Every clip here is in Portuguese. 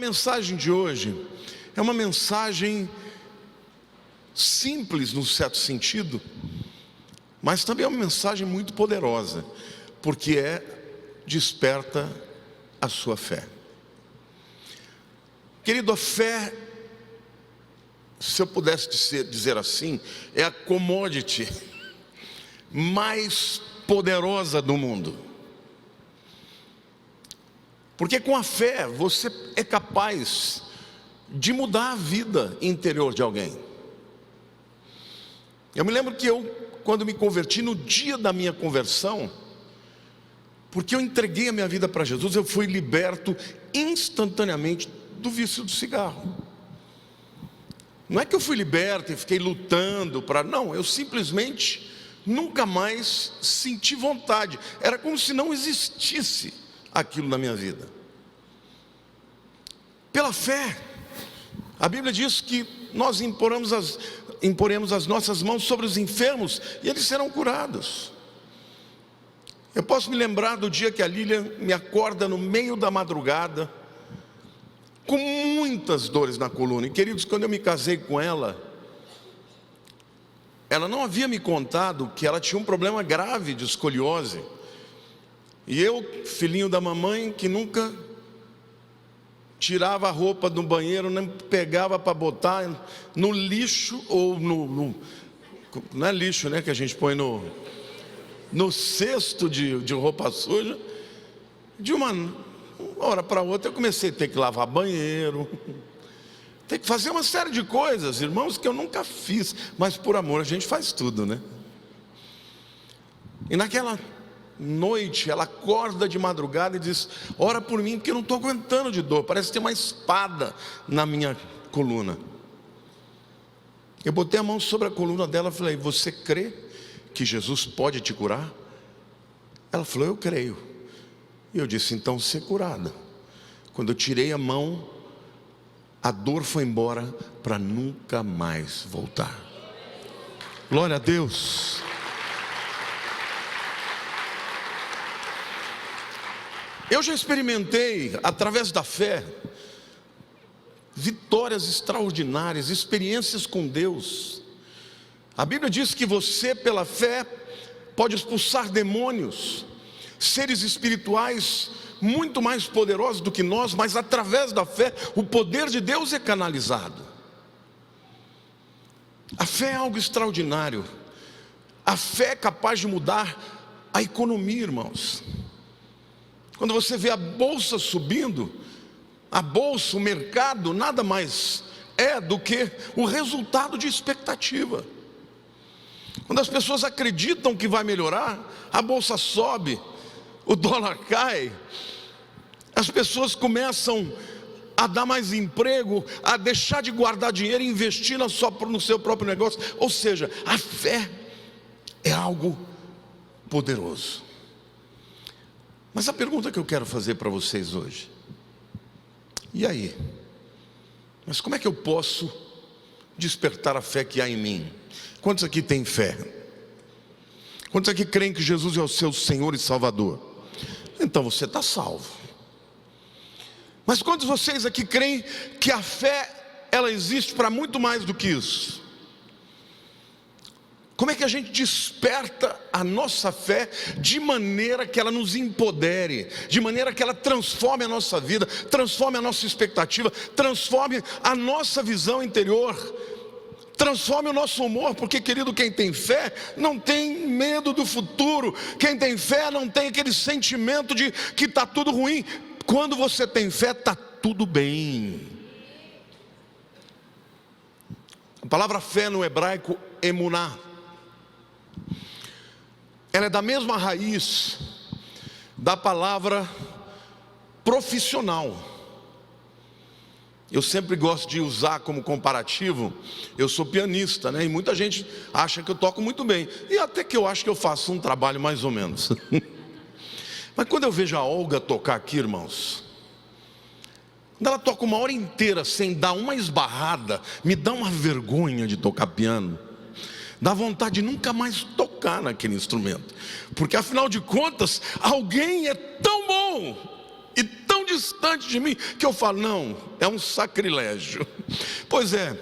A mensagem de hoje é uma mensagem simples no certo sentido, mas também é uma mensagem muito poderosa, porque desperta a sua fé. Querido, a fé, se eu pudesse dizer assim, é a commodity mais poderosa do mundo. Porque com a fé você é capaz de mudar a vida interior de alguém. Eu me lembro que quando me converti, no dia da minha conversão, porque eu entreguei a minha vida para Jesus, eu fui liberto instantaneamente do vício do cigarro. Não é que eu fui liberto e fiquei lutando para... Não, eu simplesmente nunca mais senti vontade. Era como se não existisse aquilo na minha vida. Pela fé, a Bíblia diz que nós imporemos as nossas mãos sobre os enfermos e eles serão curados. Eu posso me lembrar do dia que a Lília me acorda no meio da madrugada, com muitas dores na coluna. E queridos, quando eu me casei com ela não havia me contado que ela tinha um problema grave de escoliose. E eu, filhinho da mamãe, que nunca tirava a roupa do banheiro, nem pegava para botar no lixo, ou não é lixo, né, que a gente põe no cesto de roupa suja. De uma hora para outra eu comecei a ter que lavar banheiro, ter que fazer uma série de coisas, irmãos, que eu nunca fiz, mas por amor a gente faz tudo, né? E naquela noite ela acorda de madrugada e diz: ora por mim, porque eu não estou aguentando de dor, parece ter uma espada na minha coluna. Eu botei a mão sobre a coluna dela e falei: você crê que Jesus pode te curar? Ela falou: eu creio. E eu disse: então ser curada. Quando eu tirei a mão, a dor foi embora para nunca mais voltar. Glória a Deus. Eu já experimentei, através da fé, vitórias extraordinárias, experiências com Deus. A Bíblia diz que você, pela fé, pode expulsar demônios, seres espirituais muito mais poderosos do que nós, mas através da fé, o poder de Deus é canalizado. A fé é algo extraordinário. A fé é capaz de mudar a economia, irmãos. Quando você vê a bolsa subindo, a bolsa, o mercado, nada mais é do que o resultado de expectativa. Quando as pessoas acreditam que vai melhorar, a bolsa sobe, o dólar cai, as pessoas começam a dar mais emprego, a deixar de guardar dinheiro e investir no seu próprio negócio. Ou seja, a fé é algo poderoso. Mas a pergunta que eu quero fazer para vocês hoje: e aí? Mas como é que eu posso despertar a fé que há em mim? Quantos aqui têm fé? Quantos aqui creem que Jesus é o seu Senhor e Salvador? Então você está salvo. Mas quantos de vocês aqui creem que a fé, ela existe para muito mais do que isso? Como é que a gente desperta a nossa fé de maneira que ela nos empodere, de maneira que ela transforme a nossa vida, transforme a nossa expectativa, transforme a nossa visão interior, transforme o nosso humor? Porque, querido, quem tem fé não tem medo do futuro. Quem tem fé não tem aquele sentimento de que está tudo ruim. Quando você tem fé, está tudo bem. A palavra fé no hebraico, emuná, ela é da mesma raiz da palavra profissional. Eu sempre gosto de usar como comparativo. Eu sou pianista, né? E muita gente acha que eu toco muito bem, e até que eu acho que eu faço um trabalho mais ou menos. Mas quando eu vejo a Olga tocar aqui, irmãos, quando ela toca uma hora inteira sem dar uma esbarrada, me dá uma vergonha de tocar piano. Dá vontade de nunca mais tocar naquele instrumento, porque afinal de contas, alguém é tão bom e tão distante de mim, que eu falo, não, é um sacrilégio. Pois é,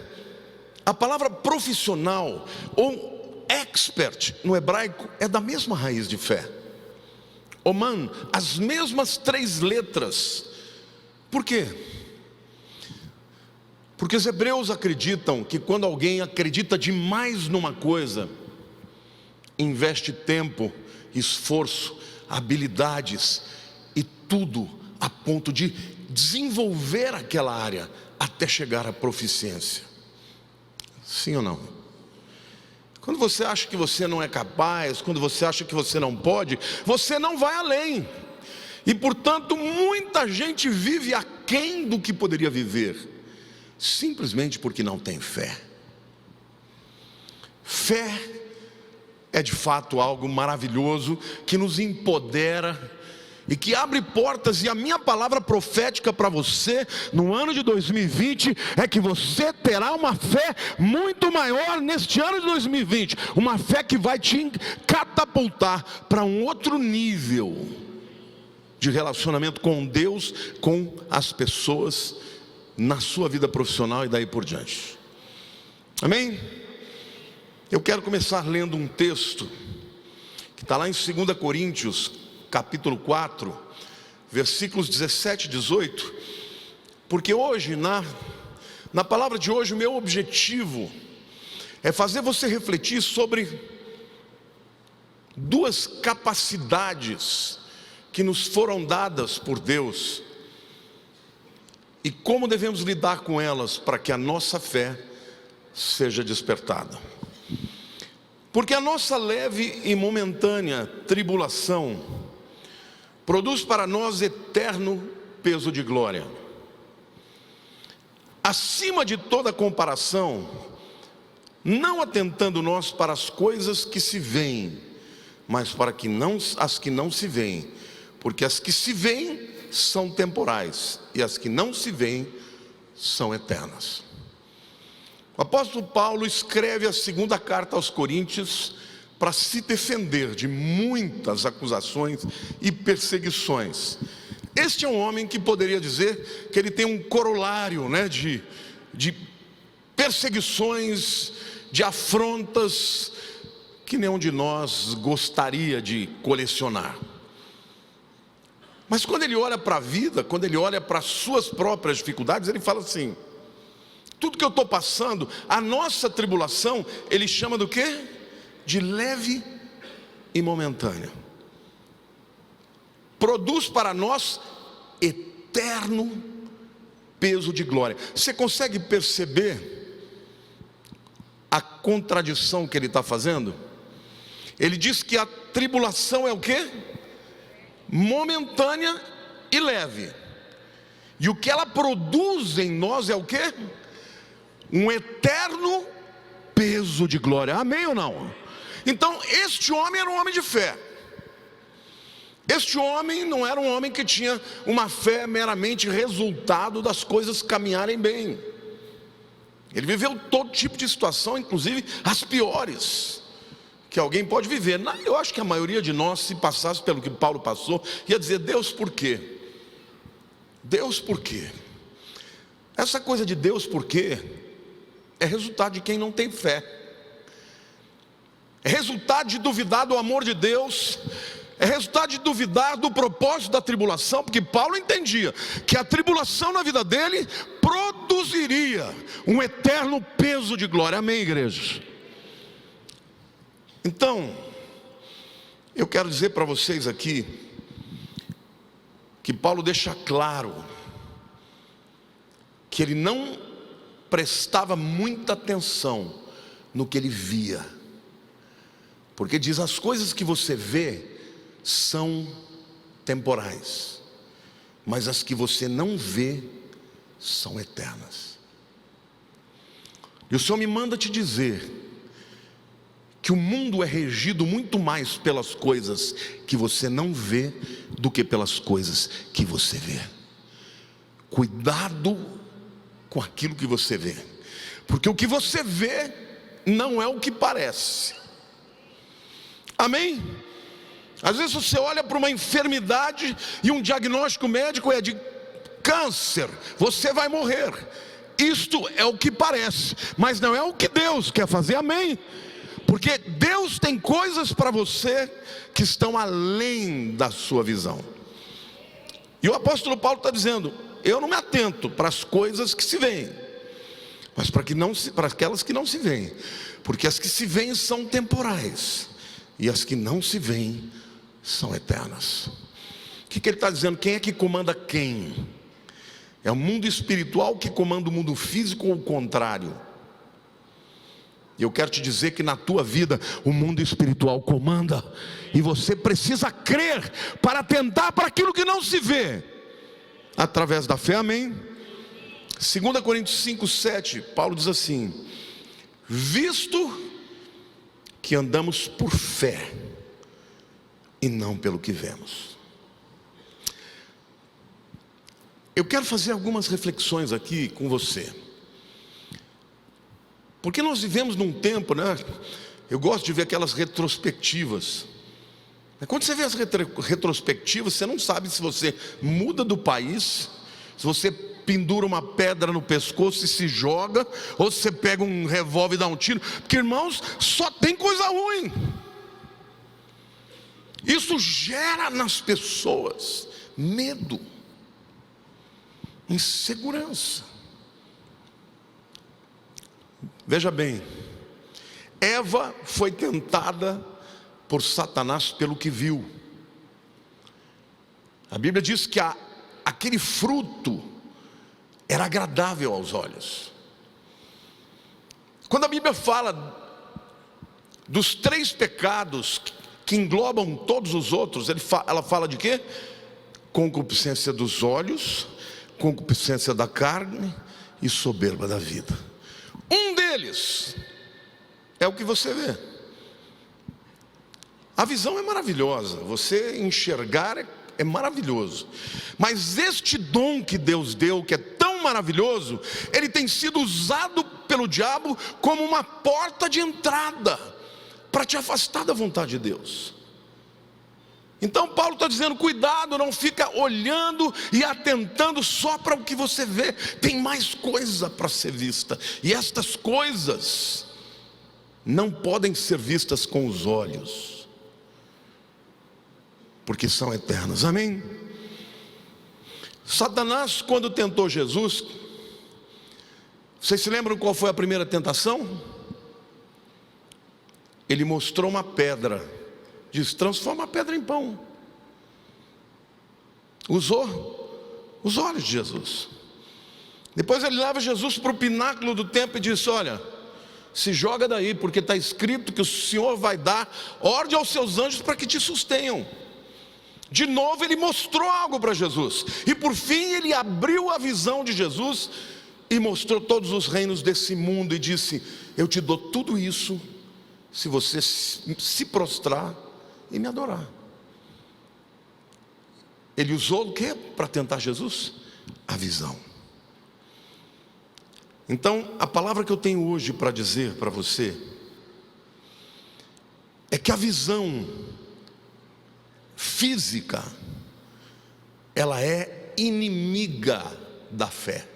a palavra profissional ou expert no hebraico é da mesma raiz de fé. Oman, as mesmas 3 letras. Por quê? Porque os hebreus acreditam que quando alguém acredita demais numa coisa, investe tempo, esforço, habilidades e tudo a ponto de desenvolver aquela área até chegar à proficiência. Sim ou não? Quando você acha que você não é capaz, quando você acha que você não pode, você não vai além. E portanto, muita gente vive aquém do que poderia viver, simplesmente porque não tem fé. Fé é de fato algo maravilhoso que nos empodera e que abre portas. E a minha palavra profética para você no ano de 2020 é que você terá uma fé muito maior neste ano de 2020, uma fé que vai te catapultar para um outro nível de relacionamento com Deus, com as pessoas, na sua vida profissional e daí por diante. Amém? Eu quero começar lendo um texto que está lá em 2 Coríntios, capítulo 4, versículos 17 e 18, porque hoje, na palavra de hoje, o meu objetivo é fazer você refletir sobre 2 capacidades que nos foram dadas por Deus e como devemos lidar com elas para que a nossa fé seja despertada. Porque a nossa leve e momentânea tribulação produz para nós eterno peso de glória, acima de toda comparação, não atentando nós para as coisas que se veem, mas para as que não se veem, porque as que se veem são temporais, e as que não se veem são eternas. O apóstolo Paulo escreve a 2ª carta aos Coríntios para se defender de muitas acusações e perseguições. Este é um homem que poderia dizer que ele tem um corolário, de perseguições, de afrontas, que nenhum de nós gostaria de colecionar. Mas quando ele olha para a vida, quando ele olha para as suas próprias dificuldades, ele fala assim: tudo que eu estou passando, a nossa tribulação, ele chama do quê? De leve e momentânea. Produz para nós eterno peso de glória. Você consegue perceber a contradição que ele está fazendo? Ele diz que a tribulação é o quê? Momentânea e leve. E o que ela produz em nós é o quê? Um eterno peso de glória. Amém ou não? Então este homem era um homem de fé. Este homem não era um homem que tinha uma fé meramente resultado das coisas caminharem bem. Ele viveu todo tipo de situação, inclusive as piores que alguém pode viver. Eu acho que a maioria de nós, se passasse pelo que Paulo passou, ia dizer: Deus, por quê? Deus, por quê? Essa coisa de Deus, por quê? É resultado de quem não tem fé. É resultado de duvidar do amor de Deus. É resultado de duvidar do propósito da tribulação, porque Paulo entendia que a tribulação na vida dele produziria um eterno peso de glória. Amém, igreja? Então, eu quero dizer para vocês aqui que Paulo deixa claro que ele não prestava muita atenção no que ele via, porque diz: as coisas que você vê são temporais, mas as que você não vê são eternas. E o Senhor me manda te dizer que o mundo é regido muito mais pelas coisas que você não vê do que pelas coisas que você vê. Cuidado com aquilo que você vê, porque o que você vê não é o que parece. Amém? Às vezes você olha para uma enfermidade e um diagnóstico médico é de câncer, você vai morrer. Isto é o que parece, mas não é o que Deus quer fazer, amém? Porque Deus tem coisas para você que estão além da sua visão. E o apóstolo Paulo está dizendo: eu não me atento para as coisas que se veem, mas para aquelas que não se veem, porque as que se veem são temporais, e as que não se veem são eternas. O que ele está dizendo? Quem é que comanda quem? É o mundo espiritual que comanda o mundo físico, ou o contrário? E eu quero te dizer que na tua vida o mundo espiritual comanda, e você precisa crer para atentar para aquilo que não se vê, através da fé, amém? 2 Coríntios 5:7, Paulo diz assim: visto que andamos por fé e não pelo que vemos. Eu quero fazer algumas reflexões aqui com você, porque nós vivemos num tempo, né? Eu gosto de ver aquelas retrospectivas. Quando você vê as retrospectivas, você não sabe se você muda do país, se você pendura uma pedra no pescoço e se joga, ou se você pega um revólver e dá um tiro, porque, irmãos, só tem coisa ruim. Isso gera nas pessoas medo, insegurança. Veja bem, Eva foi tentada por Satanás pelo que viu. A Bíblia diz que aquele fruto era agradável aos olhos. Quando a Bíblia fala dos 3 pecados que englobam todos os outros, ela fala de quê? Concupiscência dos olhos, concupiscência da carne e soberba da vida. Um deles é o que você vê. A visão é maravilhosa, você enxergar é maravilhoso, mas este dom que Deus deu, que é tão maravilhoso, ele tem sido usado pelo diabo como uma porta de entrada para te afastar da vontade de Deus. Então Paulo está dizendo: cuidado, não fica olhando e atentando só para o que você vê, tem mais coisa para ser vista, e estas coisas não podem ser vistas com os olhos, porque são eternas, amém? Satanás, quando tentou Jesus, vocês se lembram qual foi a primeira tentação? Ele mostrou uma pedra, diz: transforma a pedra em pão. Usou os olhos de Jesus. Depois ele leva Jesus para o pináculo do templo e diz: olha, se joga daí, porque está escrito que o Senhor vai dar ordem aos seus anjos para que te sustenham. De novo ele mostrou algo para Jesus, e por fim ele abriu a visão de Jesus e mostrou todos os reinos desse mundo e disse: eu te dou tudo isso se você se prostrar e me adorar. Ele usou o que para tentar Jesus? A visão. Então a palavra que eu tenho hoje para dizer para você é que a visão física, ela é inimiga da fé,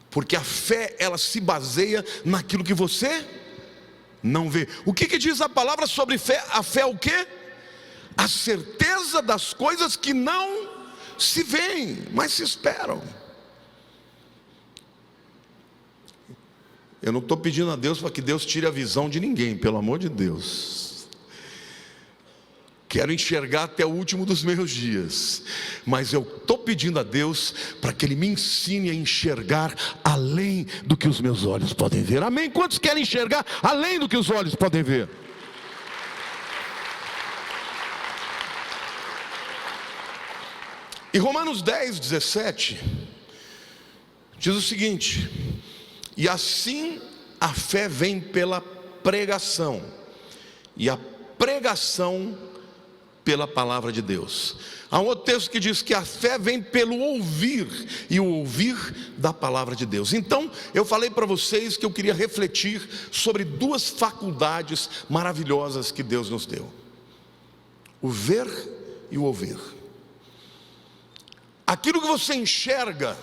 porque a fé, ela se baseia naquilo que você não vê. O que diz a palavra sobre fé? A fé é o quê? A certeza das coisas que não se veem, mas se esperam. Eu não estou pedindo a Deus para que Deus tire a visão de ninguém, pelo amor de Deus. Quero enxergar até o último dos meus dias, mas eu estou pedindo a Deus para que Ele me ensine a enxergar além do que os meus olhos podem ver, amém? Quantos querem enxergar além do que os olhos podem ver? E Romanos 10:17 diz o seguinte: e assim a fé vem pela pregação, e a pregação pela palavra de Deus. Há um outro texto que diz que a fé vem pelo ouvir, e o ouvir da palavra de Deus. Então eu falei para vocês que eu queria refletir sobre 2 faculdades maravilhosas que Deus nos deu: o ver e o ouvir. aquilo que você enxerga,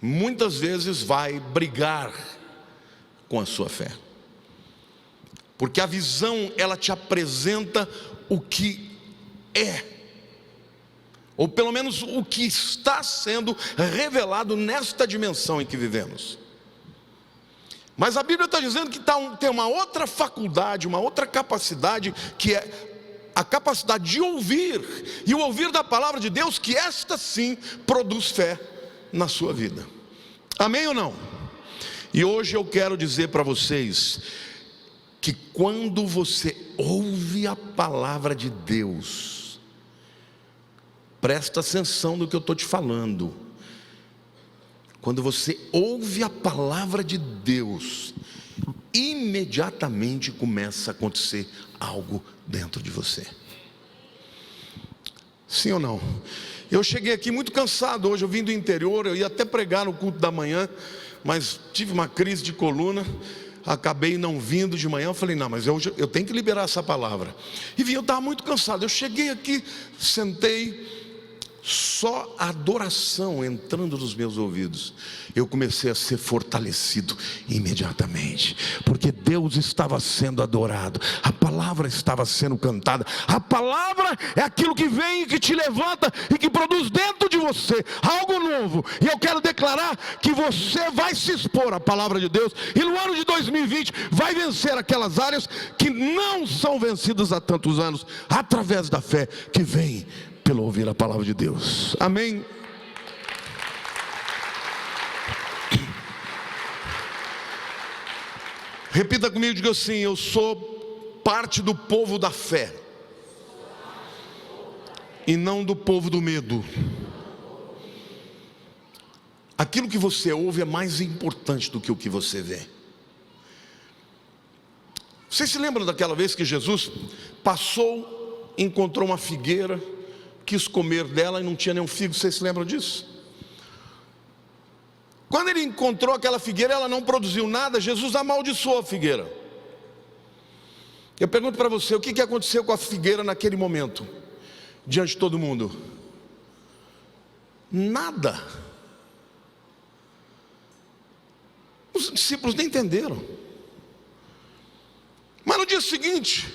muitas vezes vai brigar com a sua fé. Porque a visão, ela te apresenta o que é, ou pelo menos o que está sendo revelado nesta dimensão em que vivemos. Mas a Bíblia está dizendo que tem uma outra faculdade, uma outra capacidade, que é a capacidade de ouvir, e o ouvir da palavra de Deus, que esta sim produz fé na sua vida. Amém ou não? E hoje eu quero dizer para vocês que quando você ouve a palavra de Deus, presta atenção no que eu estou te falando. Quando você ouve a palavra de Deus, imediatamente começa a acontecer algo dentro de você. Sim ou não? Eu cheguei aqui muito cansado hoje, eu vim do interior, eu ia até pregar no culto da manhã, mas tive uma crise de coluna, acabei não vindo de manhã. Eu falei, não, mas eu tenho que liberar essa palavra. E vim, eu estava muito cansado, eu cheguei aqui, sentei, só a adoração entrando nos meus ouvidos, eu comecei a ser fortalecido imediatamente, porque Deus estava sendo adorado, a palavra estava sendo cantada. A palavra é aquilo que vem e que te levanta e que produz dentro de você algo novo. E eu quero declarar que você vai se expor à palavra de Deus, e no ano de 2020 vai vencer aquelas áreas que não são vencidas há tantos anos, através da fé que vem pelo ouvir a palavra de Deus. Amém? Repita comigo, diga assim: eu sou parte do povo da fé, e não do povo do medo. Aquilo que você ouve é mais importante do que o que você vê. Vocês se lembram daquela vez que Jesus passou, encontrou uma figueira, quis comer dela e não tinha nenhum figo? Vocês se lembram disso? Quando ele encontrou aquela figueira, ela não produziu nada. Jesus amaldiçoou a figueira. Eu pergunto para você, o que aconteceu com a figueira naquele momento, diante de todo mundo? Nada. Os discípulos nem entenderam. Mas no dia seguinte,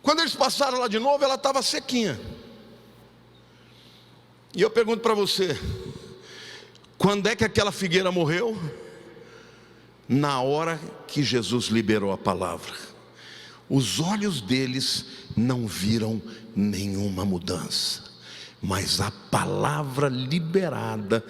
quando eles passaram lá de novo, ela estava sequinha. E eu pergunto para você, quando é que aquela figueira morreu? Na hora que Jesus liberou a palavra. Os olhos deles não viram nenhuma mudança, mas a palavra liberada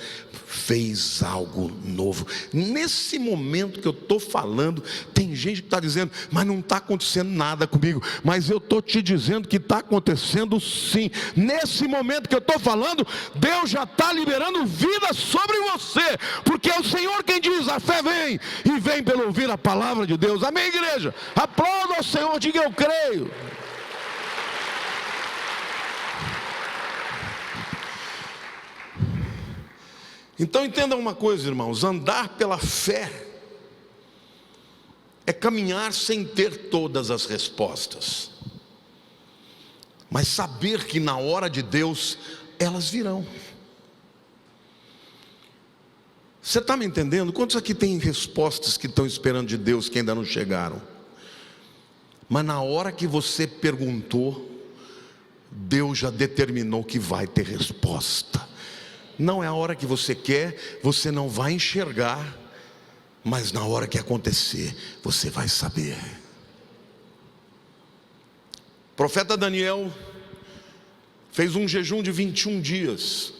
fez algo novo. Nesse momento que eu estou falando, tem gente que está dizendo, mas não está acontecendo nada comigo. Mas eu estou te dizendo que está acontecendo sim. Nesse momento que eu estou falando, Deus já está liberando vida sobre você, porque é o Senhor quem diz: a fé vem, e vem pelo ouvir a palavra de Deus. Amém, igreja? Aplauda ao Senhor, diga: eu creio. Então entendam uma coisa, irmãos: andar pela fé é caminhar sem ter todas as respostas, mas saber que na hora de Deus elas virão. Você está me entendendo? Quantos aqui tem respostas que estão esperando de Deus que ainda não chegaram? Mas na hora que você perguntou, Deus já determinou que vai ter resposta. Não é a hora que você quer, você não vai enxergar, mas na hora que acontecer, você vai saber. O profeta Daniel fez um jejum de 21 dias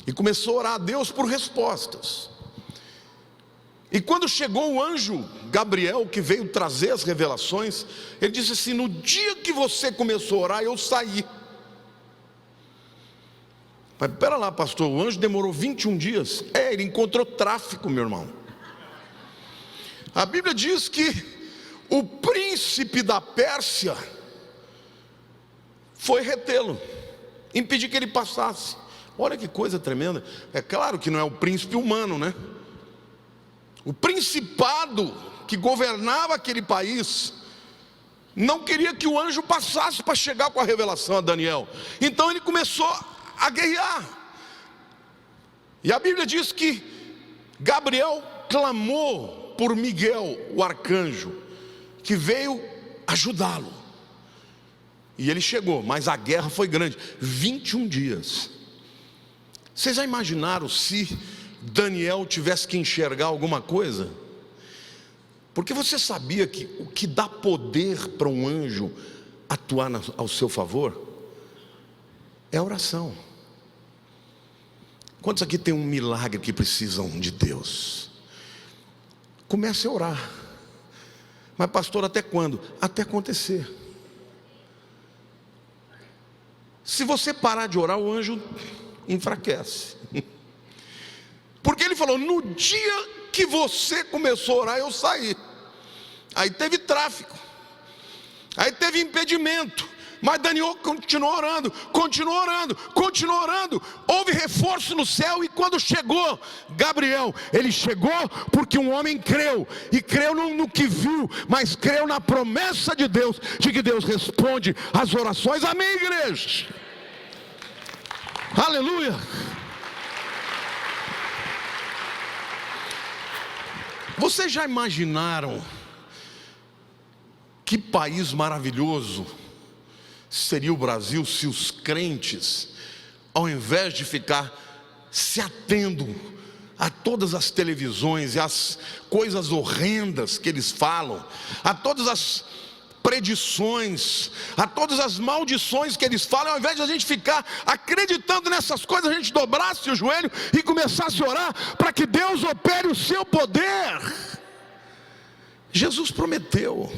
e começou a orar a Deus por respostas. E quando chegou o anjo Gabriel, que veio trazer as revelações, ele disse assim: no dia que você começou a orar, eu saí. Mas pera lá, pastor, o anjo demorou 21 dias. Ele encontrou tráfico, meu irmão. A Bíblia diz que o príncipe da Pérsia foi retê-lo, impedir que ele passasse. Olha que coisa tremenda. É claro que não é o príncipe humano, né? O principado que governava aquele país não queria que o anjo passasse para chegar com a revelação a Daniel. Então ele começou a guerrear. E a Bíblia diz que Gabriel clamou por Miguel, o arcanjo, que veio ajudá-lo. E ele chegou, mas a guerra foi grande, 21 dias. Vocês já imaginaram se Daniel tivesse que enxergar alguma coisa? Porque você sabia que o que dá poder para um anjo atuar ao seu favor é a oração. Quantos aqui tem um milagre que precisam de Deus? Comece a orar. Mas pastor, até quando? Até acontecer. Se você parar de orar, o anjo enfraquece. Porque ele falou, no dia que você começou a orar, eu saí. Aí teve tráfico, aí teve impedimento, mas Daniel continuou orando, continuou orando, continuou orando. Houve reforço no céu. E quando chegou Gabriel, ele chegou porque um homem creu. E creu no que viu, mas creu na promessa de Deus, de que Deus responde às orações. Amém, igreja? Aleluia. Vocês já imaginaram que país maravilhoso seria o Brasil se os crentes, ao invés de ficar se atendo a todas as televisões e as coisas horrendas que eles falam, a todas as predições, a todas as maldições que eles falam, ao invés de a gente ficar acreditando nessas coisas, a gente dobrasse o joelho e começasse a orar para que Deus opere o seu poder. Jesus prometeu: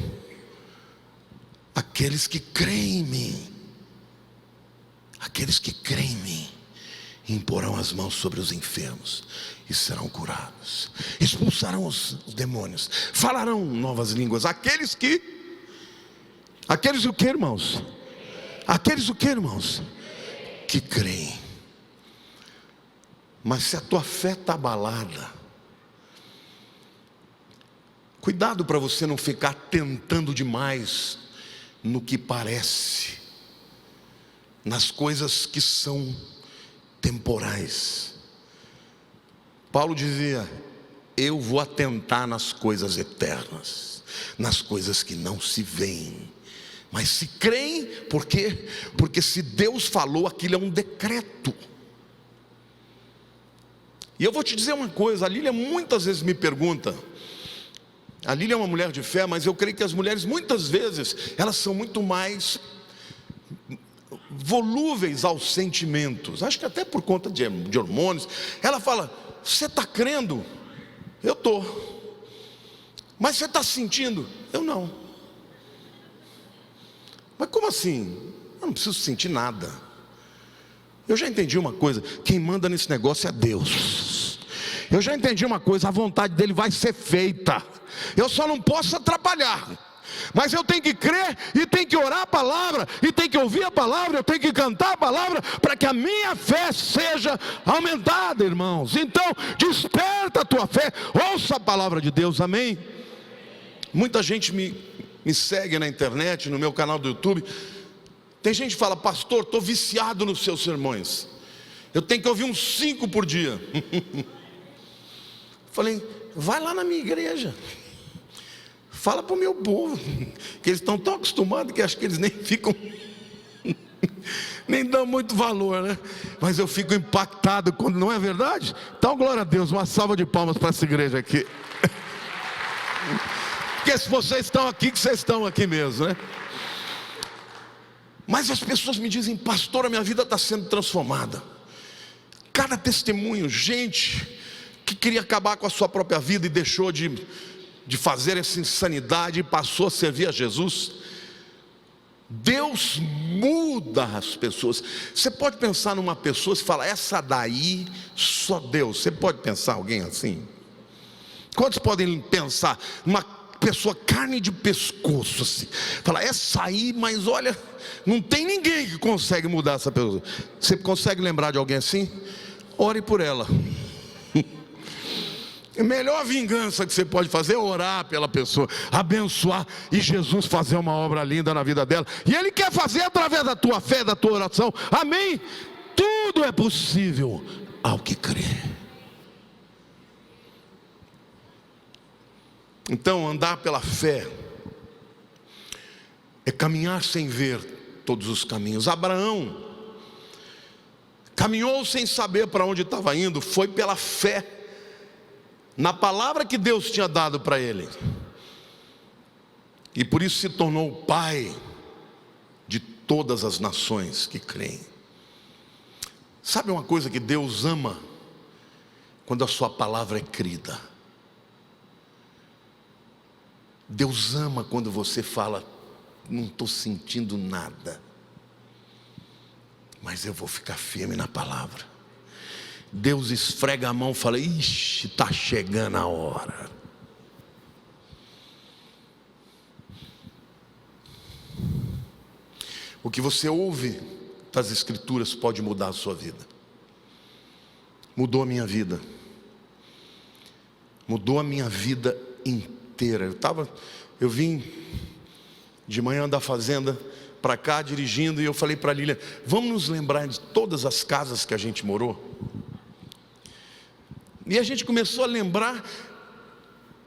aqueles que creem em mim, aqueles que creem em mim, imporão as mãos sobre os enfermos e serão curados, expulsarão os demônios, falarão novas línguas. Aqueles o que, irmãos? Aqueles o que, irmãos? Que creem. Mas se a tua fé está abalada, cuidado para você não ficar tentando demais no que parece, nas coisas que são temporais. Paulo dizia: eu vou atentar nas coisas eternas, nas coisas que não se veem, mas se creem. Por quê? Porque se Deus falou, aquilo é um decreto. E eu vou te dizer uma coisa, a Lília muitas vezes me pergunta. A Lília é uma mulher de fé, mas eu creio que as mulheres muitas vezes, elas são muito mais volúveis aos sentimentos. Acho que até por conta de hormônios. Ela fala: você está crendo? Eu estou. Mas você está sentindo? Eu não. Mas como assim? Eu não preciso sentir nada. Eu já entendi uma coisa: quem manda nesse negócio é Deus. Eu já entendi uma coisa: a vontade dele vai ser feita. Eu só não posso atrapalhar. Mas eu tenho que crer e tenho que orar a palavra, e tenho que ouvir a palavra, eu tenho que cantar a palavra, para que a minha fé seja aumentada, irmãos. Então, desperta a tua fé, ouça a palavra de Deus, amém? Muita gente me segue na internet, no meu canal do YouTube. Tem gente que fala: pastor, estou viciado nos seus sermões, eu tenho que ouvir uns 5 por dia. Falei: vai lá na minha igreja, fala para o meu povo, que eles estão tão acostumados que acho que eles nem ficam, nem dão muito valor, né? Mas eu fico impactado quando não é verdade. Então, glória a Deus, uma salva de palmas para essa igreja aqui. Porque se vocês estão aqui, que vocês estão aqui mesmo, né? Mas as pessoas me dizem: pastor, a minha vida está sendo transformada. Cada testemunho, gente que queria acabar com a sua própria vida e deixou de fazer essa insanidade e passou a servir a Jesus. Deus muda as pessoas. Você pode pensar numa pessoa e falar: essa daí só Deus. Você pode pensar alguém assim? Quantos podem pensar numa pessoa carne de pescoço assim, falar: essa aí, mas olha, não tem ninguém que consegue mudar essa pessoa? Você consegue lembrar de alguém assim? Ore por ela. A melhor vingança que você pode fazer é orar pela pessoa, abençoar, e Jesus fazer uma obra linda na vida dela. E Ele quer fazer através da tua fé, da tua oração, amém? tudo é possível ao que crê. Então, andar pela fé é caminhar sem ver todos os caminhos. Abraão caminhou sem saber para onde estava indo, foi pela fé na palavra que Deus tinha dado para ele, e por isso se tornou o pai de todas as nações que creem. Sabe uma coisa que Deus ama? Quando a sua palavra é crida. Deus ama quando você fala: não estou sentindo nada, mas eu vou ficar firme na palavra. Deus esfrega a mão e fala: ixi, está chegando a hora. O que você ouve das Escrituras pode mudar a sua vida. Mudou a minha vida. Mudou a minha vida inteira. Eu vim de manhã da fazenda para cá dirigindo, e eu falei para a Lília: vamos nos lembrar de todas as casas que a gente morou. E a gente começou a lembrar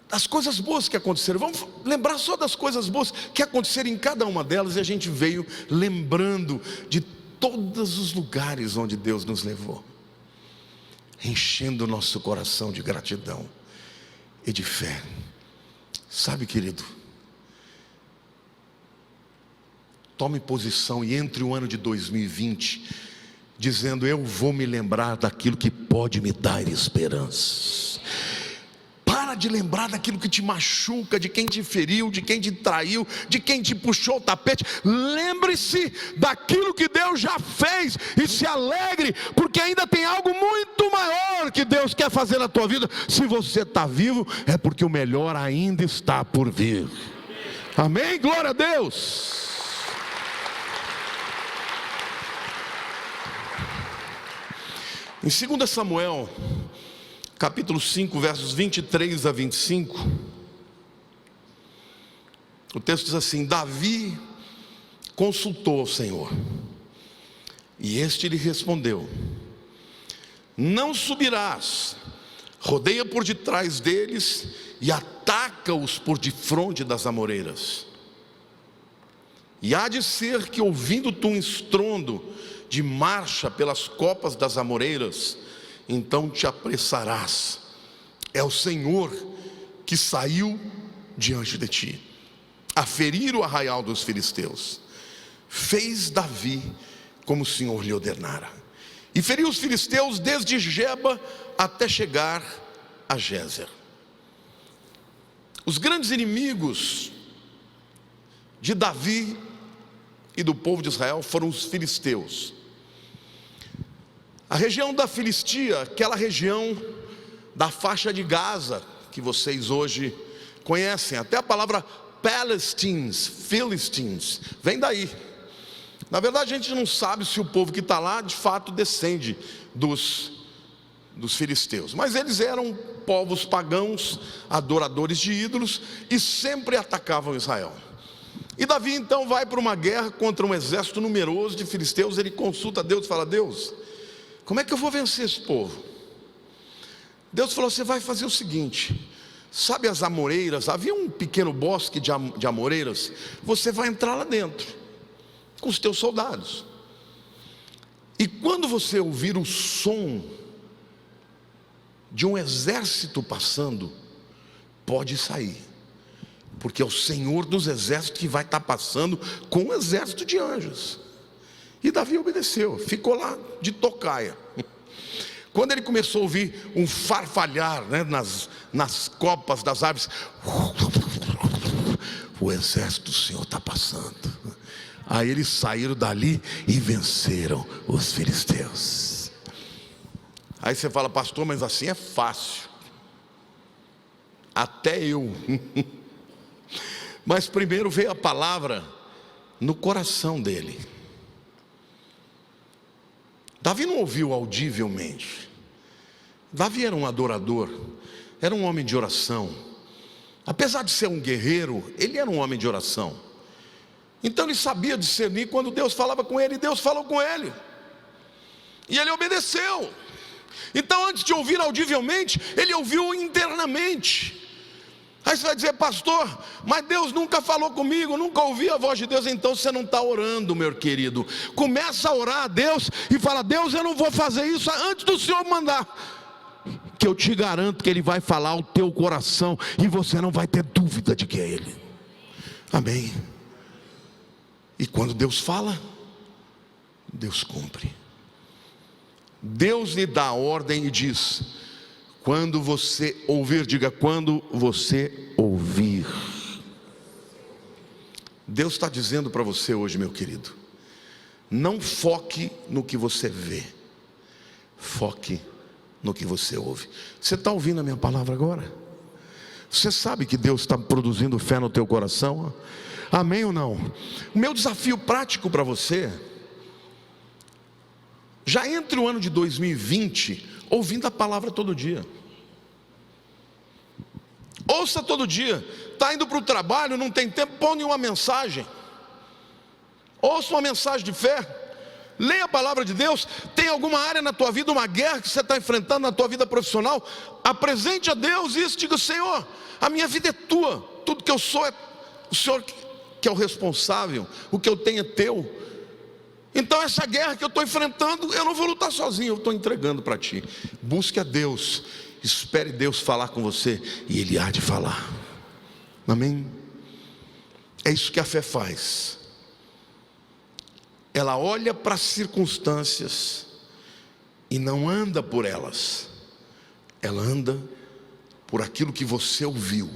das coisas boas que aconteceram. Vamos lembrar só das coisas boas que aconteceram em cada uma delas. E a gente veio lembrando de todos os lugares onde Deus nos levou, enchendo o nosso coração de gratidão e de fé. Sabe, querido, tome posição e entre o ano de 2020 dizendo: eu vou me lembrar daquilo que pode me dar esperança. Para de lembrar daquilo que te machuca, de quem te feriu, de quem te traiu, de quem te puxou o tapete. Lembre-se daquilo que Deus já fez e se alegre, porque ainda tem algo muito maior que Deus quer fazer na tua vida. Se você está vivo, é porque o melhor ainda está por vir. Amém? Glória a Deus. Em 2 Samuel, capítulo 5, versos 23 a 25, o texto diz assim: Davi consultou o Senhor, e este lhe respondeu: não subirás, rodeia por detrás deles e ataca-os por defronte das amoreiras. E há de ser que, ouvindo tu um estrondo de marcha pelas copas das amoreiras, então te apressarás. É o Senhor que saiu diante de ti a ferir o arraial dos filisteus. Fez Davi como o Senhor lhe ordenara, e feriu os filisteus desde Geba até chegar a Gézer. Os grandes inimigos de Davi e do povo de Israel foram os filisteus. A região da Filistia, aquela região da faixa de Gaza, que vocês hoje conhecem, até a palavra Palestines, Philistines, vem daí. Na verdade, a gente não sabe se o povo que está lá de fato descende dos filisteus, mas eles eram povos pagãos, adoradores de ídolos, e sempre atacavam Israel. E Davi então vai para uma guerra contra um exército numeroso de filisteus. Ele consulta a Deus e fala: Deus, como é que eu vou vencer esse povo? Deus falou: você vai fazer o seguinte, sabe as amoreiras? Havia um pequeno bosque de amoreiras. Você vai entrar lá dentro com os teus soldados, e quando você ouvir o som de um exército passando, pode sair, porque é o Senhor dos exércitos que vai estar passando com um exército de anjos. E Davi obedeceu, ficou lá de tocaia. Quando ele começou a ouvir um farfalhar, né, nas copas das árvores, o exército do Senhor está passando. Aí eles saíram dali e venceram os filisteus. Aí você fala: pastor, mas assim é fácil. Até eu. Mas primeiro veio a palavra no coração dele. Davi não ouviu audivelmente. Davi era um adorador, era um homem de oração. Apesar de ser um guerreiro, ele era um homem de oração. Então ele sabia discernir quando Deus falava com ele, e Deus falou com ele. E ele obedeceu. Então, antes de ouvir audivelmente, ele ouviu internamente. Aí você vai dizer: pastor, mas Deus nunca falou comigo, nunca ouvi a voz de Deus. Então você não está orando, meu querido. Começa a orar a Deus e fala: Deus, eu não vou fazer isso antes do Senhor mandar, que eu te garanto que Ele vai falar ao teu coração, e você não vai ter dúvida de que é Ele. Amém. E quando Deus fala, Deus cumpre. Deus lhe dá a ordem e diz: quando você ouvir, diga: quando você ouvir. Deus está dizendo para você hoje, meu querido, não foque no que você vê, foque no que você ouve. Você está ouvindo a minha palavra agora? Você sabe que Deus está produzindo fé no teu coração? Amém ou não? O meu desafio prático para você, já entre o ano de 2020, ouvindo a palavra todo dia. Ouça todo dia. Está indo para o trabalho, não tem tempo, põe uma mensagem. Ouça uma mensagem de fé. Leia a palavra de Deus. Tem alguma área na tua vida, uma guerra que você está enfrentando na tua vida profissional, apresente a Deus isso, diga: Senhor, a minha vida é tua, tudo que eu sou é o Senhor que é o responsável, o que eu tenho é teu. Então essa guerra que eu estou enfrentando, eu não vou lutar sozinho, eu estou entregando para ti. Busque a Deus, espere Deus falar com você, e Ele há de falar. Amém? É isso que a fé faz. Ela olha para as circunstâncias e não anda por elas. Ela anda por aquilo que você ouviu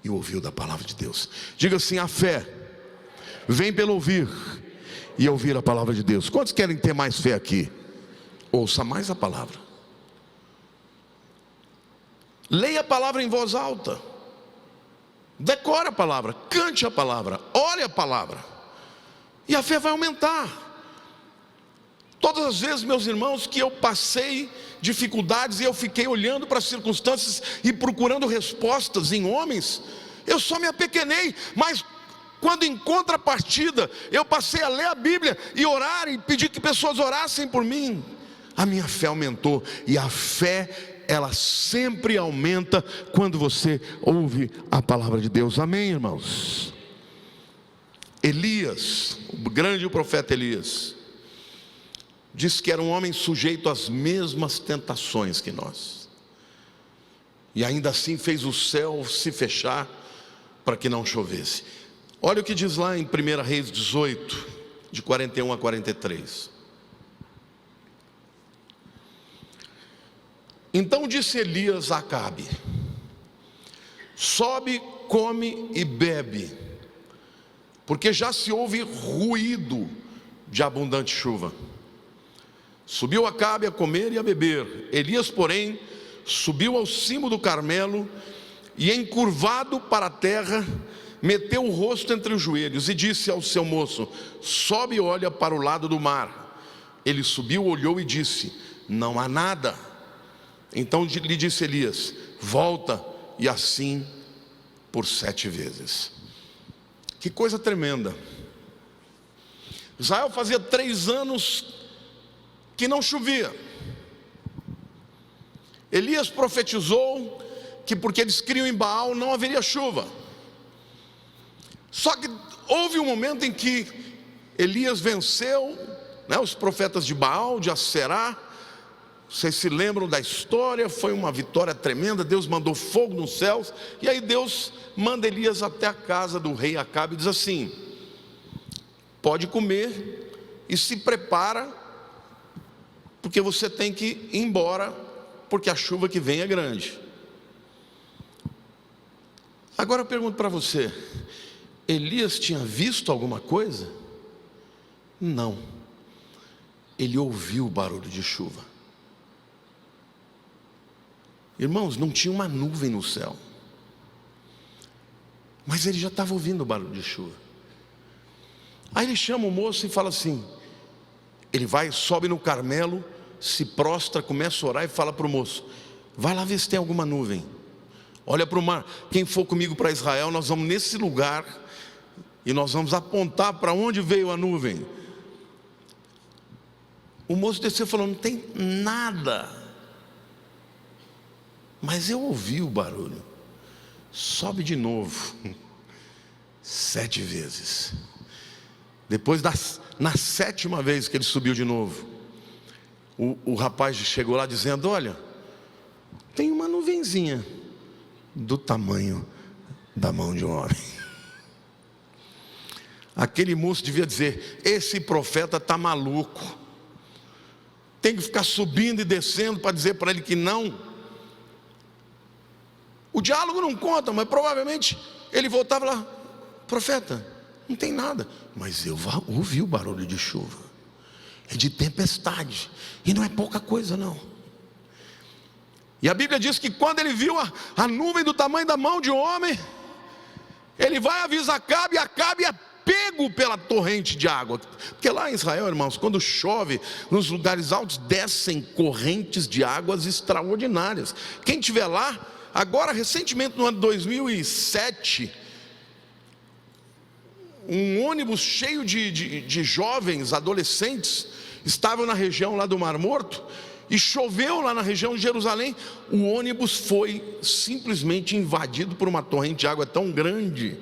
e ouviu da palavra de Deus. Diga assim: a fé vem pelo ouvir e ouvir a palavra de Deus. Quantos querem ter mais fé aqui? Ouça mais a palavra. Leia a palavra em voz alta. Decore a palavra, cante a palavra, ore a palavra, e a fé vai aumentar. Todas as vezes, meus irmãos, que eu passei dificuldades e eu fiquei olhando para as circunstâncias e procurando respostas em homens, eu só me apequenei. Mas quando em contrapartida eu passei a ler a Bíblia e orar e pedir que pessoas orassem por mim, a minha fé aumentou. E a fé, ela sempre aumenta quando você ouve a palavra de Deus. Amém, irmãos? Elias, o grande profeta Elias, diz que era um homem sujeito às mesmas tentações que nós, e ainda assim fez o céu se fechar para que não chovesse. Olha o que diz lá em 1 Reis 18, de 41 a 43. Então disse Elias a Acabe: sobe, come e bebe, porque já se ouve ruído de abundante chuva. Subiu Acabe a comer e a beber. Elias, porém, subiu ao cimo do Carmelo e, encurvado para a terra, meteu o rosto entre os joelhos e disse ao seu moço: sobe e olha para o lado do mar. Ele subiu, olhou e disse: não há nada. Então lhe disse Elias: volta, e assim por 7 vezes. Que coisa tremenda. Israel fazia 3 anos que não chovia. Elias profetizou que porque eles criam em Baal não haveria chuva. Só que houve um momento em que Elias venceu, os profetas de Baal, de Aserá. Vocês se lembram da história? Foi uma vitória tremenda. Deus mandou fogo nos céus, e aí Deus manda Elias até a casa do rei Acabe e diz assim: pode comer e se prepara, porque você tem que ir embora, porque a chuva que vem é grande. Agora eu pergunto para você: Elias tinha visto alguma coisa? Não. Ele ouviu o barulho de chuva. Irmãos, não tinha uma nuvem no céu, mas ele já estava ouvindo o barulho de chuva. Aí ele chama o moço e fala assim, ele vai, sobe no Carmelo, se prostra, começa a orar e fala para o moço: vai lá ver se tem alguma nuvem, olha para o mar. Quem for comigo para Israel, nós vamos nesse lugar e nós vamos apontar para onde veio a nuvem. O moço desceu e falou: não tem nada. Mas eu ouvi o barulho. Sobe de novo. 7 vezes. Depois, na 7ª vez que ele subiu de novo, o rapaz chegou lá dizendo: olha, tem uma nuvenzinha do tamanho da mão de um homem. Aquele moço devia dizer: esse profeta está maluco. Tem que ficar subindo e descendo para dizer para ele que não. O diálogo não conta, mas provavelmente ele voltava lá: profeta, não tem nada. Mas eu ouvi o barulho de chuva. É de tempestade. E não é pouca coisa não. E a Bíblia diz que quando ele viu a nuvem do tamanho da mão de um homem, ele vai avisar Acabe, e Acabe é pego pela torrente de água. Porque lá em Israel, irmãos, quando chove, nos lugares altos descem correntes de águas extraordinárias. Quem estiver lá, agora recentemente no ano 2007, um ônibus cheio de jovens, adolescentes, estavam na região lá do Mar Morto, e choveu lá na região de Jerusalém. O ônibus foi simplesmente invadido por uma torrente de água tão grande,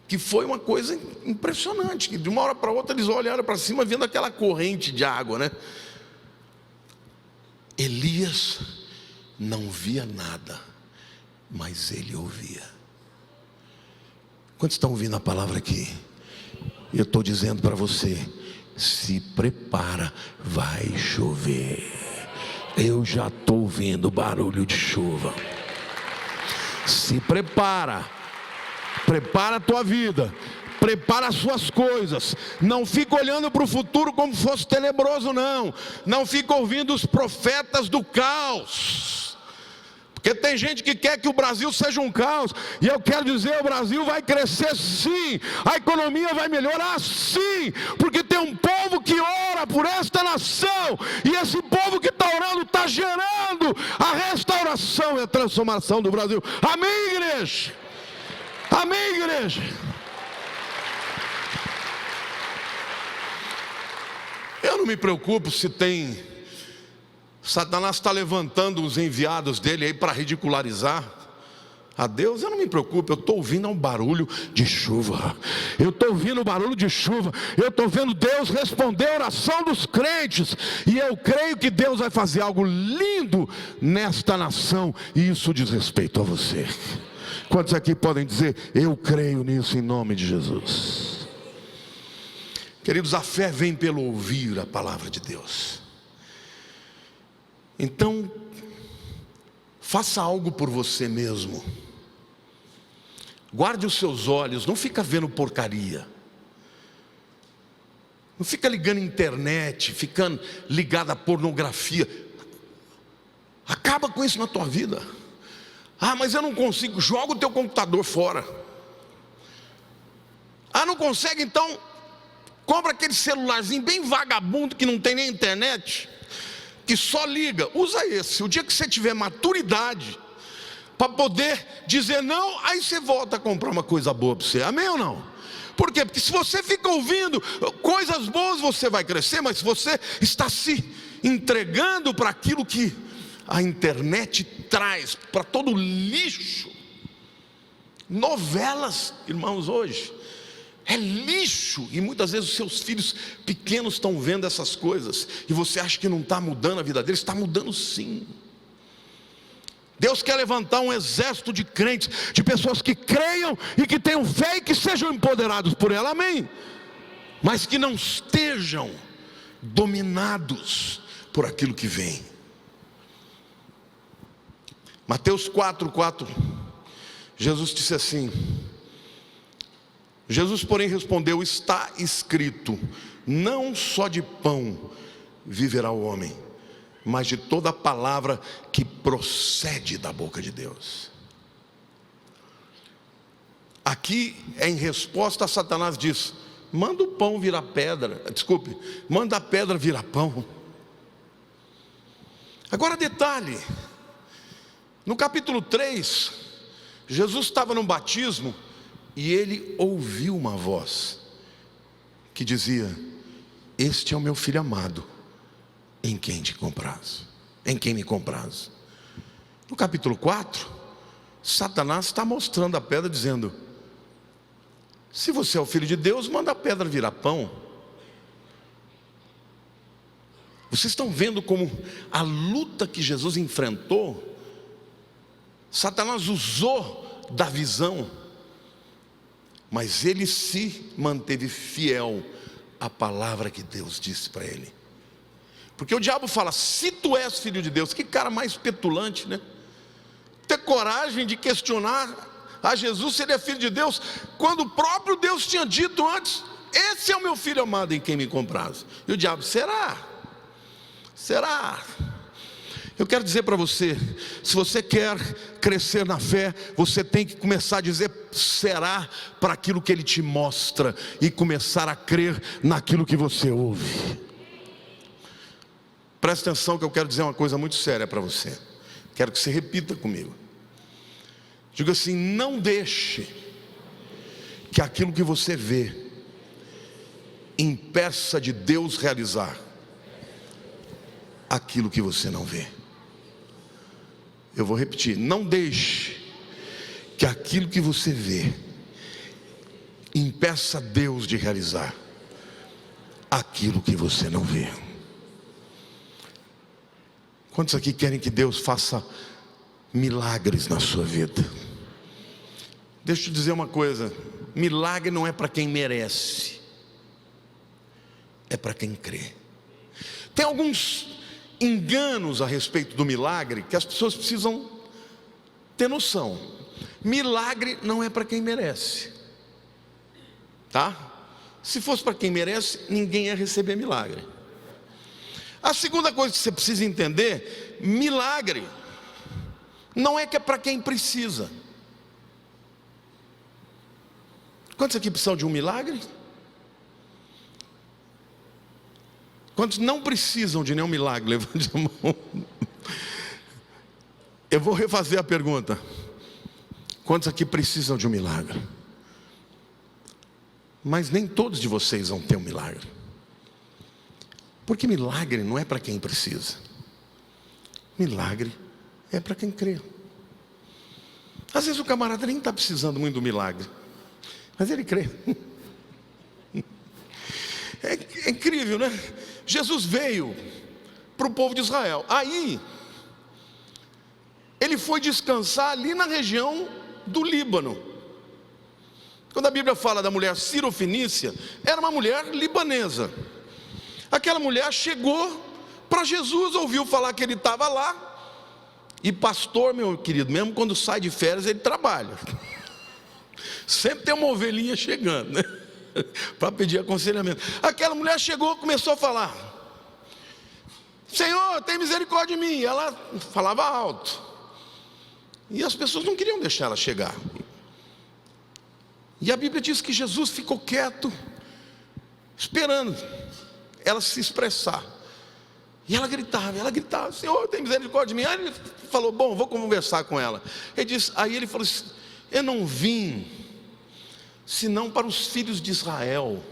que foi uma coisa impressionante, que de uma hora para outra eles olharam para cima vendo aquela corrente de água, né? Elias não via nada, mas ele ouvia. Quantos estão ouvindo a palavra aqui? Eu estou dizendo para você: se prepara, vai chover. Eu já estou ouvindo barulho de chuva. Se prepara. Prepara a tua vida, prepara as suas coisas. Não fica olhando para o futuro como fosse tenebroso, não. Não fica ouvindo os profetas do caos. Porque tem gente que quer que o Brasil seja um caos. E eu quero dizer: o Brasil vai crescer sim. A economia vai melhorar sim. Porque tem um povo que ora por esta nação. E esse povo que está orando está gerando a restauração e a transformação do Brasil. Amém, igreja? Amém, igreja? Eu não me preocupo se tem Satanás está levantando os enviados dele aí para ridicularizar a Deus. Eu não me preocupo, eu estou ouvindo um barulho de chuva. Eu estou ouvindo o barulho de chuva. Eu estou vendo Deus responder a oração dos crentes. E eu creio que Deus vai fazer algo lindo nesta nação. E isso diz respeito a você. Quantos aqui podem dizer: eu creio nisso em nome de Jesus? Queridos, a fé vem pelo ouvir a palavra de Deus. Então, faça algo por você mesmo. Guarde os seus olhos, não fica vendo porcaria. Não fica ligando internet, ficando ligado à pornografia. Acaba com isso na tua vida. Ah, mas eu não consigo. Joga o teu computador fora. Ah, não consegue? Então compra aquele celularzinho bem vagabundo que não tem nem internet, que só liga. Usa esse. O dia que você tiver maturidade para poder dizer não, aí você volta a comprar uma coisa boa para você. Amém ou não? Por quê? Porque se você fica ouvindo coisas boas, você vai crescer. Mas se você está se entregando para aquilo que a internet traz, para todo lixo, novelas, irmãos, hoje é lixo. E muitas vezes os seus filhos pequenos estão vendo essas coisas, e você acha que não está mudando a vida deles. Está mudando sim. Deus quer levantar um exército de crentes, de pessoas que creiam e que tenham fé e que sejam empoderados por ela, amém? Mas que não estejam dominados por aquilo que vem. Mateus 4:4, Jesus disse assim: Jesus, porém, respondeu: está escrito, não só de pão viverá o homem, mas de toda palavra que procede da boca de Deus. Aqui é em resposta a Satanás diz: manda o pão virar pedra. Desculpe, manda a pedra virar pão. Agora detalhe, no capítulo 3, Jesus estava num batismo e ele ouviu uma voz que dizia: este é o meu filho amado, em quem te compraz, em quem me compraz. No capítulo 4, Satanás está mostrando a pedra, dizendo: se você é o filho de Deus, manda a pedra virar pão. Vocês estão vendo como a luta que Jesus enfrentou, Satanás usou da visão, mas ele se manteve fiel à palavra que Deus disse para ele. Porque o diabo fala: se tu és filho de Deus. Que cara mais petulante, né? Ter coragem de questionar a Jesus se ele é filho de Deus, quando o próprio Deus tinha dito antes: esse é o meu filho amado em quem me compraz. E o diabo: será? Eu quero dizer para você, se você quer crescer na fé, você tem que começar a dizer será para aquilo que ele te mostra, e começar a crer naquilo que você ouve. Presta atenção que eu quero dizer uma coisa muito séria para você. Quero que você repita comigo. Diga assim: não deixe que aquilo que você vê impeça de Deus realizar aquilo que você não vê. Eu vou repetir: não deixe que aquilo que você vê impeça Deus de realizar aquilo que você não vê. Quantos aqui querem que Deus faça milagres na sua vida? Deixa eu te dizer uma coisa: milagre não é para quem merece, é para quem crê. Tem alguns enganos a respeito do milagre que as pessoas precisam ter noção. Milagre não é para quem merece, tá? Se fosse para quem merece, ninguém ia receber milagre. A segunda coisa que você precisa entender: milagre não é que é para quem precisa. Quantos aqui precisam de um milagre? Quantos não precisam de nenhum milagre? Levante a mão. Eu vou refazer a pergunta: quantos aqui precisam de um milagre? Mas nem todos de vocês vão ter um milagre, porque milagre não é para quem precisa, milagre é para quem crê. Às vezes o camarada nem está precisando muito do milagre, mas ele crê. É incrível, né? Jesus veio para o povo de Israel. Aí ele foi descansar ali na região do Líbano. Quando a Bíblia fala da mulher Cirofenícia, era uma mulher libanesa. Aquela mulher chegou para Jesus, ouviu falar que ele estava lá. E pastor, meu querido, mesmo quando sai de férias, ele trabalha. Sempre tem uma ovelhinha chegando, né? Para pedir aconselhamento. Aquela mulher chegou, começou a falar: Senhor, tem misericórdia de mim. Ela falava alto, e as pessoas não queriam deixar ela chegar. E a Bíblia diz que Jesus ficou quieto, esperando ela se expressar. E ela gritava: Senhor, tem misericórdia de mim. Aí ele falou: bom, vou conversar com ela. Aí ele falou assim: eu não vim senão para os filhos de Israel.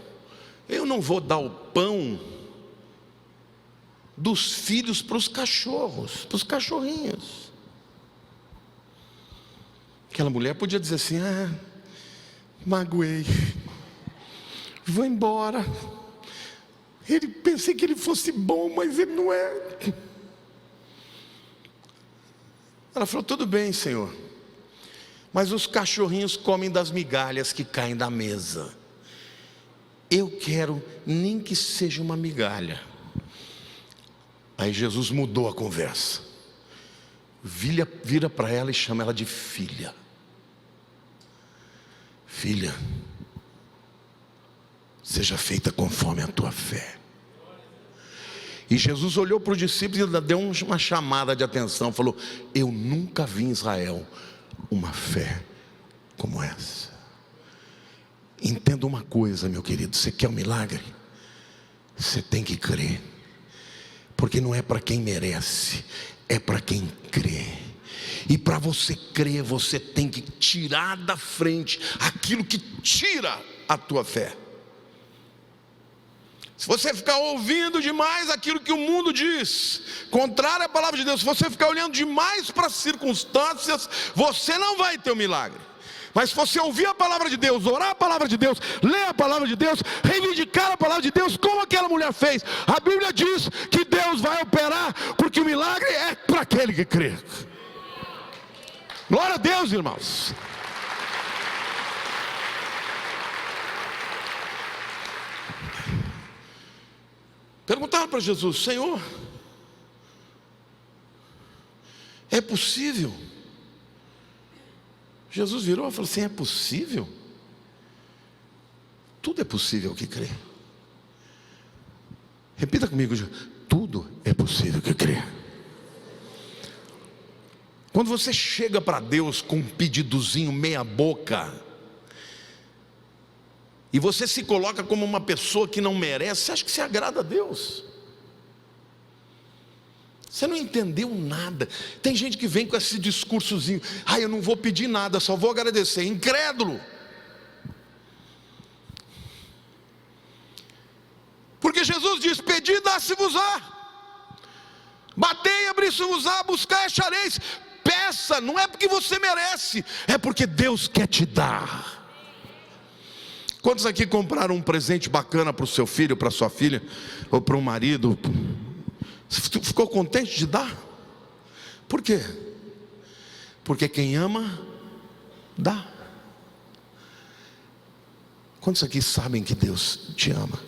Eu não vou dar o pão dos filhos para os cachorros, para os cachorrinhos. Aquela mulher podia dizer assim: magoei, vou embora. Pensei que ele fosse bom, mas ele não é. Ela falou: tudo bem, Senhor, mas os cachorrinhos comem das migalhas que caem da mesa. Eu quero nem que seja uma migalha. Aí Jesus mudou a conversa, vira para ela e chama ela de filha. Filha, seja feita conforme a tua fé. E Jesus olhou para os discípulos e ainda deu uma chamada de atenção. Falou: eu nunca vi em Israel uma fé como essa. Entenda uma coisa, meu querido: você quer um milagre? Você tem que crer. Porque não é para quem merece, é para quem crê. E para você crer, você tem que tirar da frente aquilo que tira a tua fé. Se você ficar ouvindo demais aquilo que o mundo diz, contrário à palavra de Deus, se você ficar olhando demais para as circunstâncias, você não vai ter um milagre. Mas se você ouvir a palavra de Deus, orar a palavra de Deus, ler a palavra de Deus, reivindicar a palavra de Deus, como aquela mulher fez, a Bíblia diz que Deus vai operar, porque o milagre é para aquele que crê. Glória a Deus, irmãos. Perguntaram para Jesus: Senhor, é possível? Jesus virou e falou assim: é possível? Tudo é possível que crê. Repita comigo: tudo é possível que crê. Quando você chega para Deus com um pedidozinho meia boca, e você se coloca como uma pessoa que não merece, você acha que você agrada a Deus? Você não entendeu nada. Tem gente que vem com esse discursozinho: eu não vou pedir nada, só vou agradecer. Incrédulo. Porque Jesus diz: pedi, dá-se-vos-á, batei, abri-se-vos-á, buscai, achareis. Peça, não é porque você merece, é porque Deus quer te dar. Quantos aqui compraram um presente bacana para o seu filho, para a sua filha, ou para um marido? Você ficou contente de dar? Por quê? Porque quem ama, dá. Quantos aqui sabem que Deus te ama?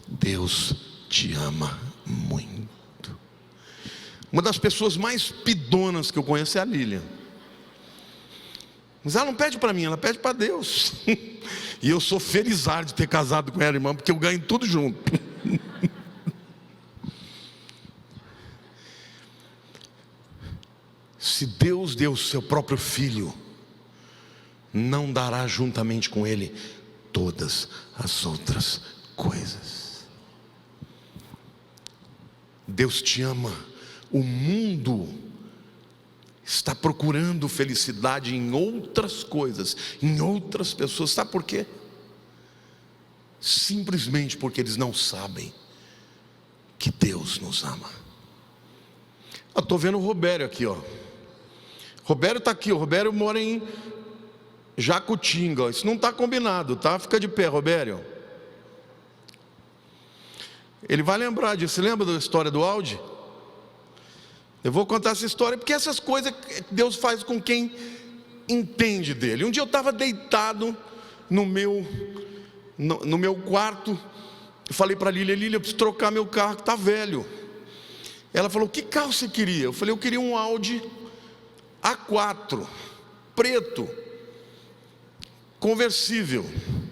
Deus te ama muito. Uma das pessoas mais pidonas que eu conheço é a Lília. Mas ela não pede para mim, ela pede para Deus. E eu sou felizardo de ter casado com ela, irmã, porque eu ganho tudo junto. Se Deus deu o seu próprio filho, não dará juntamente com ele todas as outras coisas. Deus te ama. O mundo está procurando felicidade em outras coisas, em outras pessoas. Sabe por quê? Simplesmente porque eles não sabem que Deus nos ama. Eu estou vendo o Robério aqui, ó. Robério está aqui, o Robério mora em Jacutinga, ó. Isso não está combinado, tá? Fica de pé, Robério. Ele vai lembrar disso. Você lembra da história do Audi? Eu vou contar essa história porque essas coisas Deus faz com quem entende dele. Um dia eu estava deitado no meu quarto. Eu falei para a Lília: Lília, eu preciso trocar meu carro que está velho. Ela falou: que carro você queria? Eu falei: eu queria um Audi A4 preto, conversível. Eu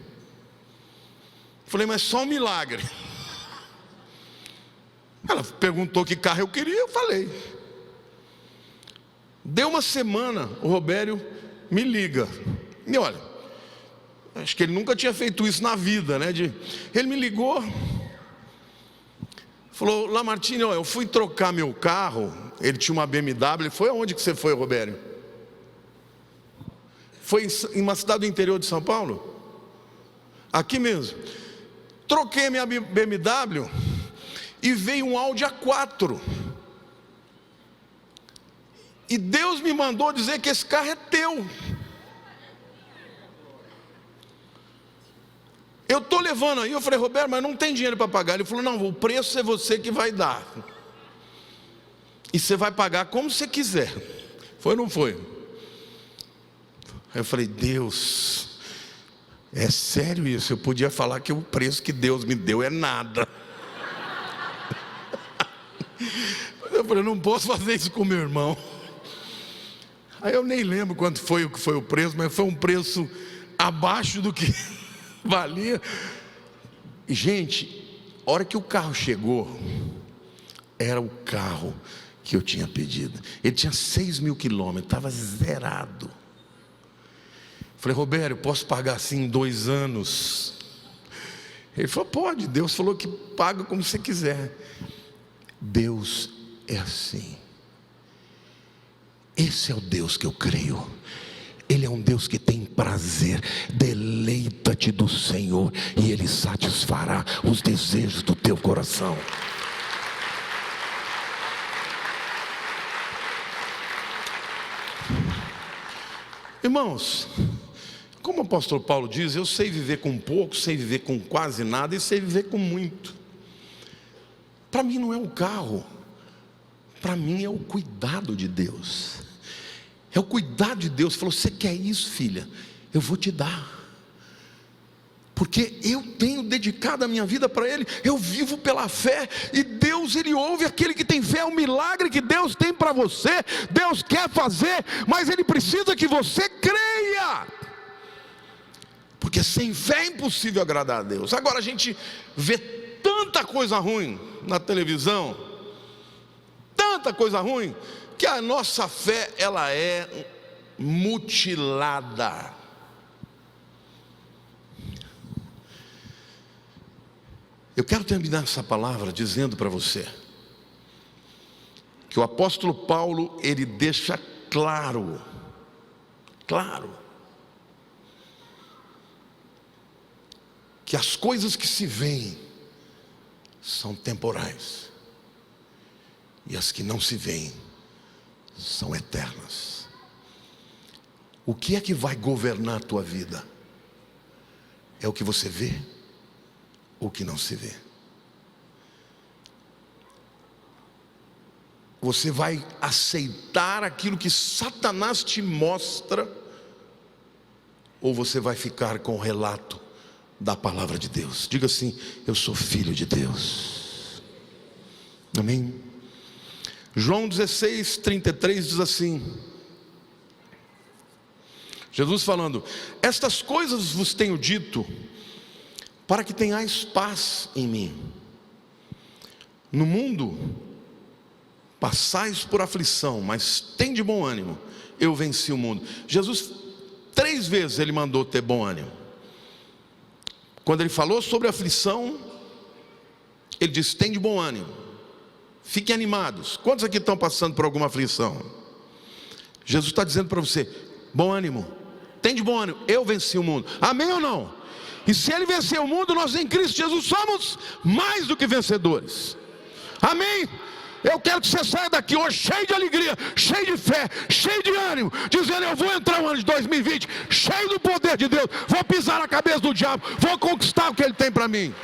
falei: mas só um milagre. Ela perguntou que carro eu queria, eu falei. Deu uma semana, o Robério me liga. E olha, acho que ele nunca tinha feito isso na vida, né? Ele me ligou, falou: Lamartine, eu fui trocar meu carro. Ele tinha uma BMW. Foi aonde que você foi, Robério? Foi em uma cidade do interior de São Paulo? Aqui mesmo. Troquei minha BMW e veio um Audi A4. E Deus me mandou dizer que esse carro é teu. Eu estou levando aí. Eu falei: Roberto, mas não tem dinheiro para pagar. Ele falou: não, o preço é você que vai dar. E você vai pagar como você quiser. Foi ou não foi? Aí eu falei: Deus, é sério isso? Eu podia falar que o preço que Deus me deu é nada. Eu falei: não posso fazer isso com meu irmão. Aí eu nem lembro quanto foi o preço, mas foi um preço abaixo do que valia. Gente, a hora que o carro chegou, era o carro que eu tinha pedido. Ele tinha 6.000 quilômetros, estava zerado. Falei: Robério, posso pagar assim em 2 anos? Ele falou: pode. Deus falou que paga como você quiser. Deus é assim. Esse é o Deus que eu creio. Ele é um Deus que tem prazer. Deleita-te do Senhor e Ele satisfará os desejos do teu coração. Irmãos, como o apóstolo Paulo diz, eu sei viver com pouco, sei viver com quase nada e sei viver com muito. Para mim não é um carro, para mim é o cuidado de Deus. É o cuidado de Deus. Ele falou: você quer isso, filha? Eu vou te dar. Porque eu tenho dedicado a minha vida para Ele. Eu vivo pela fé. E Deus, Ele ouve aquele que tem fé. É um milagre que Deus tem para você. Deus quer fazer, mas Ele precisa que você creia. Porque sem fé é impossível agradar a Deus. Agora a gente vê tanta coisa ruim na televisão, tanta coisa ruim, que a nossa fé, ela é mutilada. Eu quero terminar essa palavra dizendo para você que o apóstolo Paulo, ele deixa claro, que as coisas que se veem são temporais, e as que não se veem são eternas. O que é que vai governar a tua vida? É o que você vê ou o que não se vê? Você vai aceitar aquilo que Satanás te mostra, ou você vai ficar com o relato da palavra de Deus? Diga assim: eu sou filho de Deus. Amém? João 16:33 diz assim, Jesus falando: estas coisas vos tenho dito, para que tenhais paz em mim. No mundo passais por aflição, mas tende bom ânimo, eu venci o mundo. Jesus 3 vezes ele mandou ter bom ânimo. Quando ele falou sobre aflição, ele disse: tende bom ânimo, fiquem animados. Quantos aqui estão passando por alguma aflição? Jesus está dizendo para você: bom ânimo, tende bom ânimo, eu venci o mundo. Amém ou não? E se Ele venceu o mundo, nós em Cristo Jesus somos mais do que vencedores. Amém? Eu quero que você saia daqui hoje cheio de alegria, cheio de fé, cheio de ânimo, dizendo: eu vou entrar no ano de 2020 cheio do poder de Deus, vou pisar na cabeça do diabo, vou conquistar o que Ele tem para mim.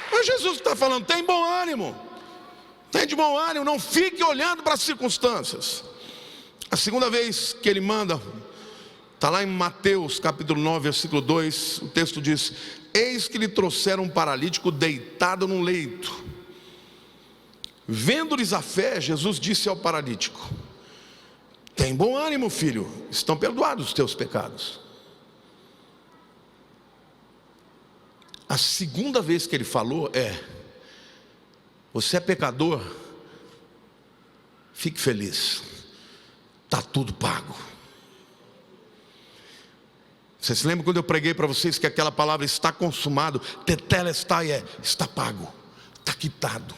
Mas Jesus está falando: tem bom ânimo, tem de bom ânimo, não fique olhando para as circunstâncias. A segunda vez que Ele manda, está lá em Mateus capítulo 9, versículo 2, o texto diz: eis que lhe trouxeram um paralítico deitado num leito. Vendo-lhes a fé, Jesus disse ao paralítico: tem bom ânimo, filho, estão perdoados os teus pecados. A segunda vez que ele falou você é pecador, fique feliz, está tudo pago. Vocês se lembram quando eu preguei para vocês que aquela palavra está consumado, tetelestai, está pago, está quitado.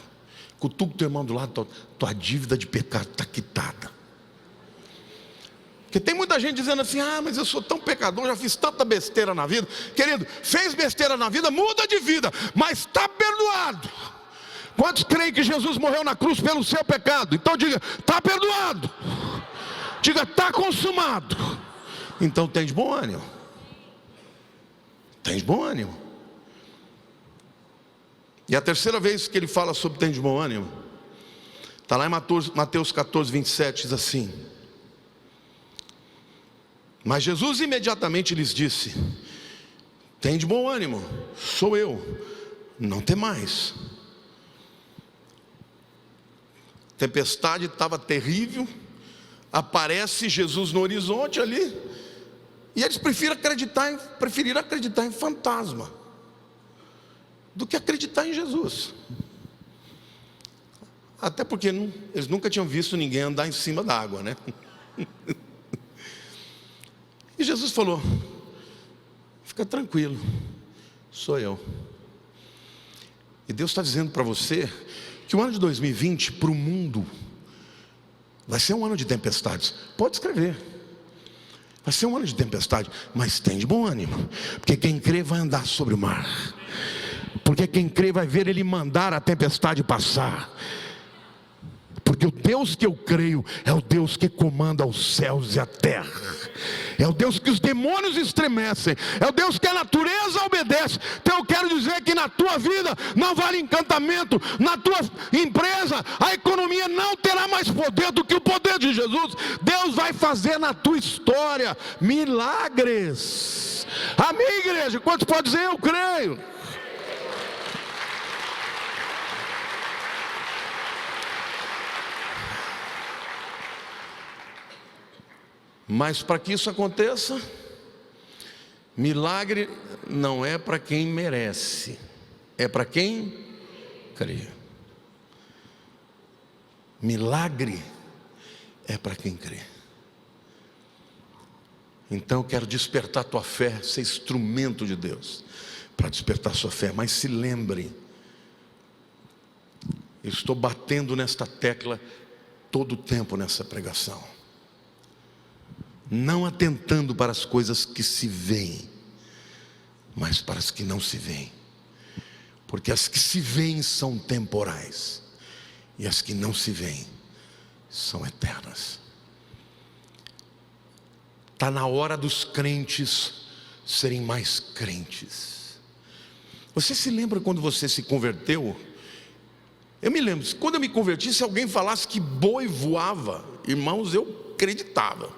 Cutuca o teu irmão do lado: tua dívida de pecado está quitada. Porque tem muita gente dizendo assim: mas eu sou tão pecador, já fiz tanta besteira na vida. Querido, fez besteira na vida, muda de vida, mas está perdoado. Quantos creem que Jesus morreu na cruz pelo seu pecado? Então diga: está perdoado. Diga: está consumado. Então tem de bom ânimo. Tem de bom ânimo. E a terceira vez que ele fala sobre tem de bom ânimo, está lá em Mateus 14, 27, diz assim: mas Jesus imediatamente lhes disse: tem de bom ânimo, sou eu, não temais. A tempestade estava terrível, aparece Jesus no horizonte ali, e eles preferiram acreditar em fantasma do que acreditar em Jesus. Até porque eles nunca tinham visto ninguém andar em cima da água, né? E Jesus falou: fica tranquilo, sou eu. E Deus está dizendo para você que o ano de 2020 para o mundo Vai ser um ano de tempestades. Pode escrever. Vai ser um ano de tempestade, mas tem de bom ânimo, porque quem crê vai andar sobre o mar, porque quem crê vai ver Ele mandar a tempestade passar, porque o Deus que eu creio é o Deus que comanda os céus e a terra, é o Deus que os demônios estremecem, é o Deus que a natureza obedece. Então eu quero dizer que na tua vida não vale encantamento, na tua empresa a economia não terá mais poder do que o poder de Jesus. Deus vai fazer na tua história milagres. Amém, igreja? Quantos podem dizer eu creio? Mas para que isso aconteça, milagre não é para quem merece, é para quem crê. Milagre é para quem crê. Então eu quero despertar tua fé, ser instrumento de Deus para despertar sua fé. Mas se lembre, eu estou batendo nesta tecla todo o tempo nessa pregação, não atentando para as coisas que se veem, mas para as que não se veem, porque as que se veem são temporais, e as que não se veem são eternas. Está na hora dos crentes serem mais crentes. Você se lembra quando você se converteu? Eu me lembro, quando eu me converti, se alguém falasse que boi voava, irmãos, eu acreditava.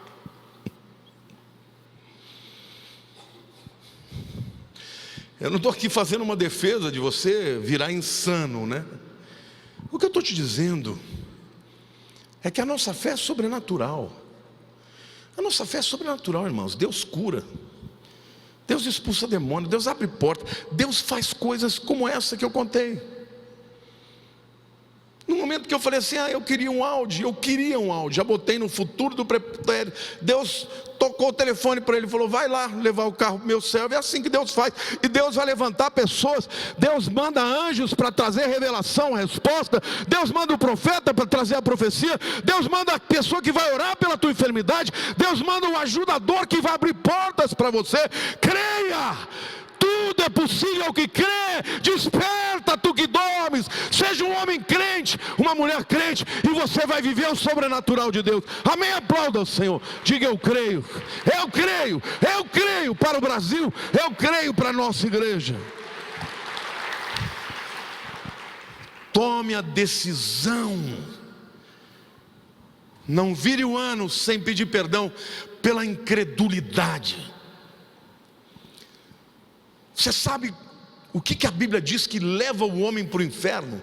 Eu não estou aqui fazendo uma defesa de você virar insano, né? O que eu estou te dizendo é que a nossa fé é sobrenatural. A nossa fé é sobrenatural, irmãos. Deus cura, Deus expulsa demônio, Deus abre porta, Deus faz coisas como essa que eu contei. No momento que eu falei assim, eu queria um Audi, já botei no futuro do pretérito. Deus tocou o telefone para ele e falou, vai lá levar o carro para o meu servo. É assim que Deus faz, e Deus vai levantar pessoas. Deus manda anjos para trazer revelação, resposta. Deus manda o profeta para trazer a profecia. Deus manda a pessoa que vai orar pela tua enfermidade. Deus manda o ajudador que vai abrir portas para você. Creia! Tudo é possível ao que crê. Desperta, tu que dormes. Seja um homem crente, uma mulher crente, e você vai viver o sobrenatural de Deus. Amém? Aplauda o Senhor. Diga eu creio. Eu creio. Eu creio para o Brasil. Eu creio para a nossa igreja. Tome a decisão. Não vire o ano sem pedir perdão pela incredulidade. Você sabe o que a Bíblia diz que leva o homem para o inferno?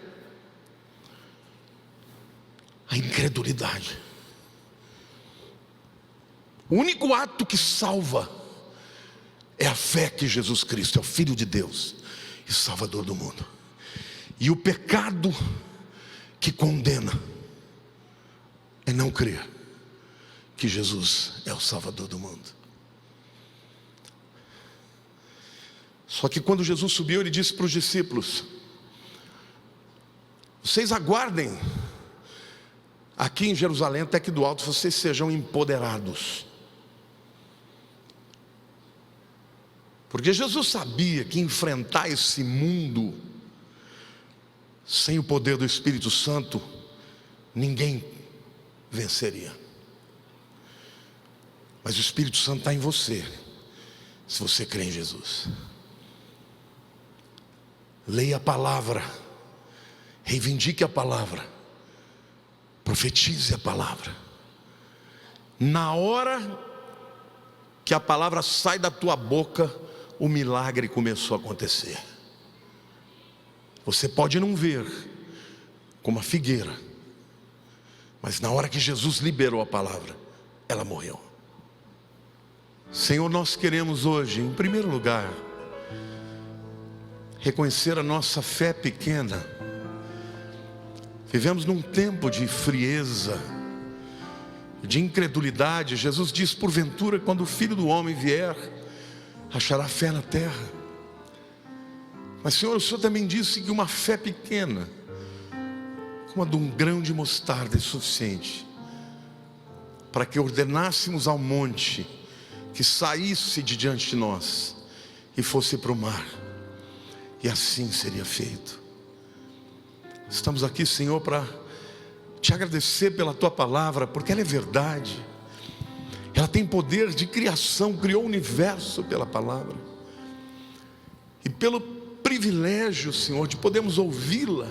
A incredulidade. O único ato que salva é a fé que Jesus Cristo é o Filho de Deus e Salvador do mundo. E o pecado que condena é não crer que Jesus é o Salvador do mundo. Só que quando Jesus subiu, ele disse para os discípulos: vocês aguardem aqui em Jerusalém, até que do alto vocês sejam empoderados. Porque Jesus sabia que enfrentar esse mundo sem o poder do Espírito Santo, ninguém venceria. Mas o Espírito Santo está em você, se você crê em Jesus. Leia a palavra, reivindique a palavra, profetize a palavra. Na hora que a palavra sai da tua boca, o milagre começou a acontecer. Você pode não ver, como a figueira, mas na hora que Jesus liberou a palavra, ela morreu. Senhor, nós queremos hoje, em primeiro lugar, reconhecer a nossa fé pequena. Vivemos num tempo de frieza, de incredulidade. Jesus diz, porventura, quando o Filho do Homem vier, achará fé na terra. Mas Senhor, o Senhor também disse que uma fé pequena, como a de um grão de mostarda, é suficiente para que ordenássemos ao monte que saísse de diante de nós e fosse para o mar, e assim seria feito. Estamos aqui, Senhor, para te agradecer pela tua palavra, porque ela é verdade, ela tem poder de criação, criou o universo pela palavra, e pelo privilégio, Senhor, de podermos ouvi-la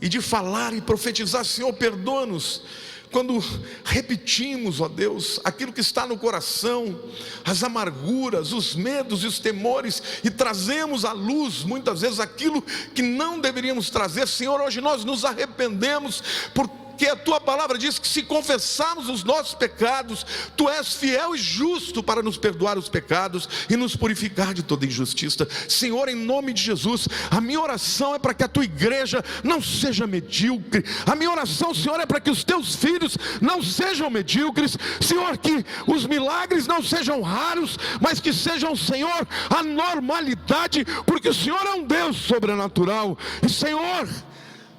e de falar e profetizar. Senhor, perdoa-nos quando repetimos, ó Deus, aquilo que está no coração, as amarguras, os medos e os temores, e trazemos à luz muitas vezes aquilo que não deveríamos trazer. Senhor, hoje nós nos arrependemos, porque a tua palavra diz que se confessarmos os nossos pecados, tu és fiel e justo para nos perdoar os pecados e nos purificar de toda injustiça. Senhor, em nome de Jesus, a minha oração é para que a tua igreja não seja medíocre. A minha oração, Senhor, é para que os teus filhos não sejam medíocres. Senhor, que os milagres não sejam raros, mas que sejam, Senhor, a normalidade, porque o Senhor é um Deus sobrenatural. E Senhor,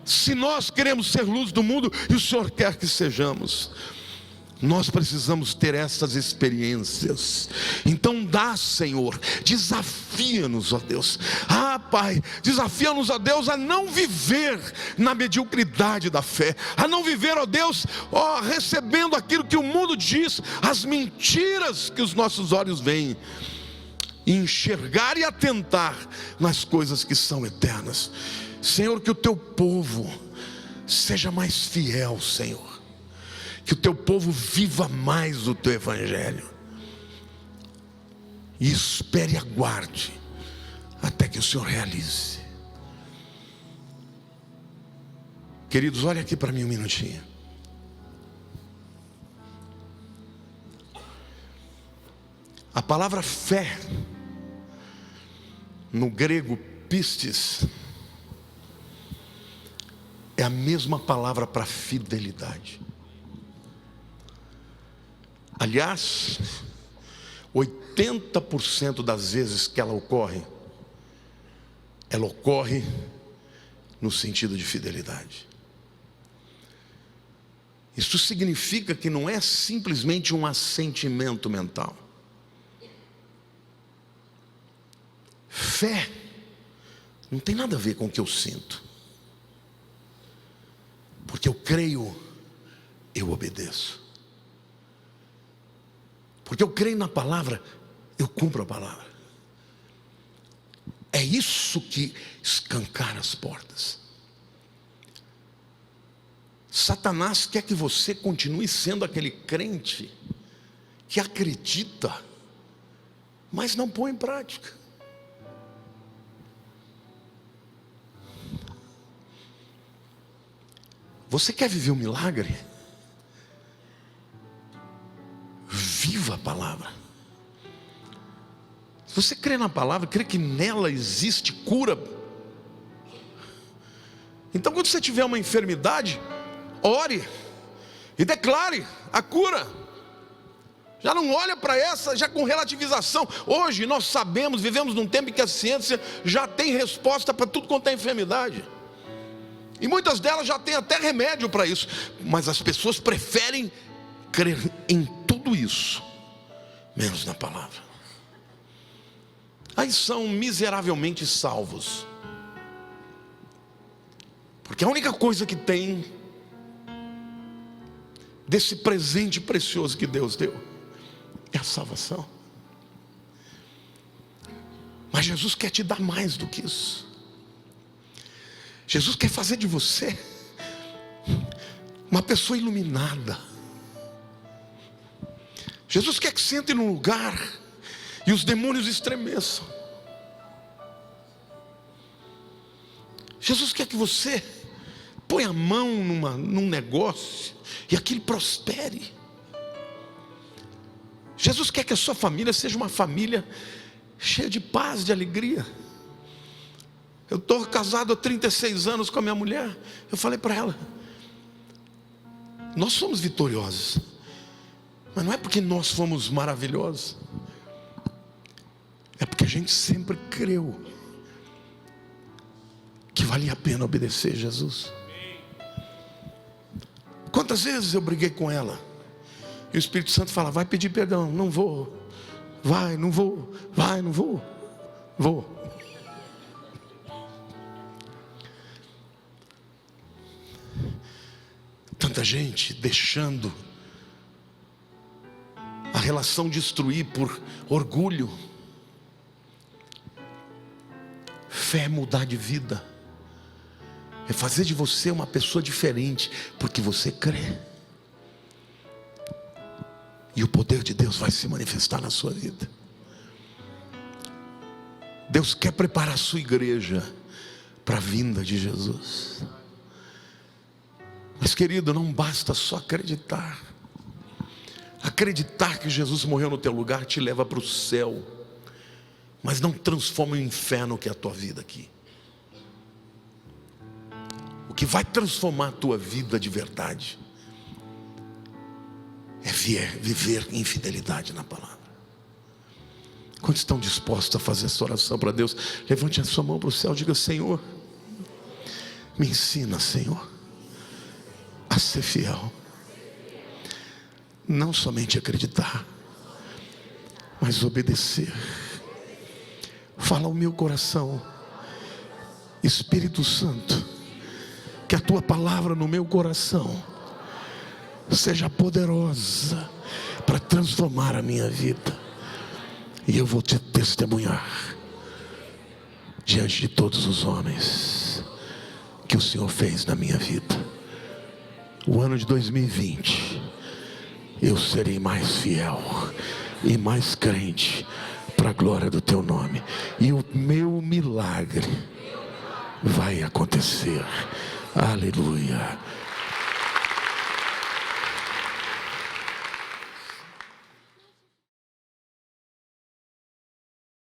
se nós queremos ser luz do mundo, e o Senhor quer que sejamos, nós precisamos ter essas experiências. Então dá, Senhor, desafia-nos, ó Deus. Pai, desafia-nos, ó Deus, a não viver na mediocridade da fé, a não viver, ó Deus, recebendo aquilo que o mundo diz, as mentiras que os nossos olhos veem, e enxergar e atentar nas coisas que são eternas. Senhor, que o teu povo seja mais fiel, Senhor, que o teu povo viva mais o teu evangelho, e espere e aguarde até que o Senhor realize. Queridos, olha aqui para mim um minutinho. A palavra fé, no grego pistes, é a mesma palavra para fidelidade. Aliás, 80% das vezes que ela ocorre no sentido de fidelidade. Isso significa que não é simplesmente um assentimento mental. Fé não tem nada a ver com o que eu sinto. Porque eu creio, eu obedeço. Porque eu creio na palavra, eu cumpro a palavra. É isso que escancara as portas. Satanás quer que você continue sendo aquele crente que acredita, mas não põe em prática. Você quer viver um milagre? Viva a palavra. Se você crê na palavra, crê que nela existe cura, então quando você tiver uma enfermidade, ore e declare a cura. Já não olha para essa já com relativização. Hoje nós sabemos, vivemos num tempo em que a ciência já tem resposta para tudo quanto é enfermidade, e muitas delas já têm até remédio para isso, mas as pessoas preferem crer em tudo isso, menos na palavra. Aí são miseravelmente salvos, porque a única coisa que tem desse presente precioso que Deus deu é a salvação. Mas Jesus quer te dar mais do que isso. Jesus quer fazer de você uma pessoa iluminada. Jesus quer que sente num lugar e os demônios estremeçam. Jesus quer que você ponha a mão num negócio e aquilo prospere. Jesus quer que a sua família seja uma família cheia de paz, de alegria. Eu estou casado há 36 anos com a minha mulher. Eu falei para ela: nós somos vitoriosos, mas não é porque nós fomos maravilhosos, é porque a gente sempre creu que valia a pena obedecer Jesus. Quantas vezes eu briguei com ela, E o Espírito Santo fala: vai pedir perdão. Não vou. Vai, não vou. Vai, não vou. Vou. Tanta gente deixando a relação destruir por orgulho. Fé é mudar de vida, é fazer de você uma pessoa diferente, porque você crê, e o poder de Deus vai se manifestar na sua vida. Deus quer preparar a sua igreja para a vinda de Jesus. Mas, querido, não basta só acreditar. Acreditar que Jesus morreu no teu lugar te leva para o céu, mas não transforma o inferno que é a tua vida aqui. O que vai transformar a tua vida de verdade é viver em fidelidade na palavra. Quantos estão dispostos a fazer essa oração para Deus? Levante a sua mão para o céu e diga: Senhor, me ensina, Senhor, a ser fiel. Não somente acreditar, mas obedecer. Fala ao meu coração, Espírito Santo, que a tua palavra no meu coração seja poderosa para transformar a minha vida. E eu vou te testemunhar diante de todos os homens que o Senhor fez na minha vida. O ano de 2020, eu serei mais fiel e mais crente para a glória do teu nome. E o meu milagre vai acontecer. Aleluia.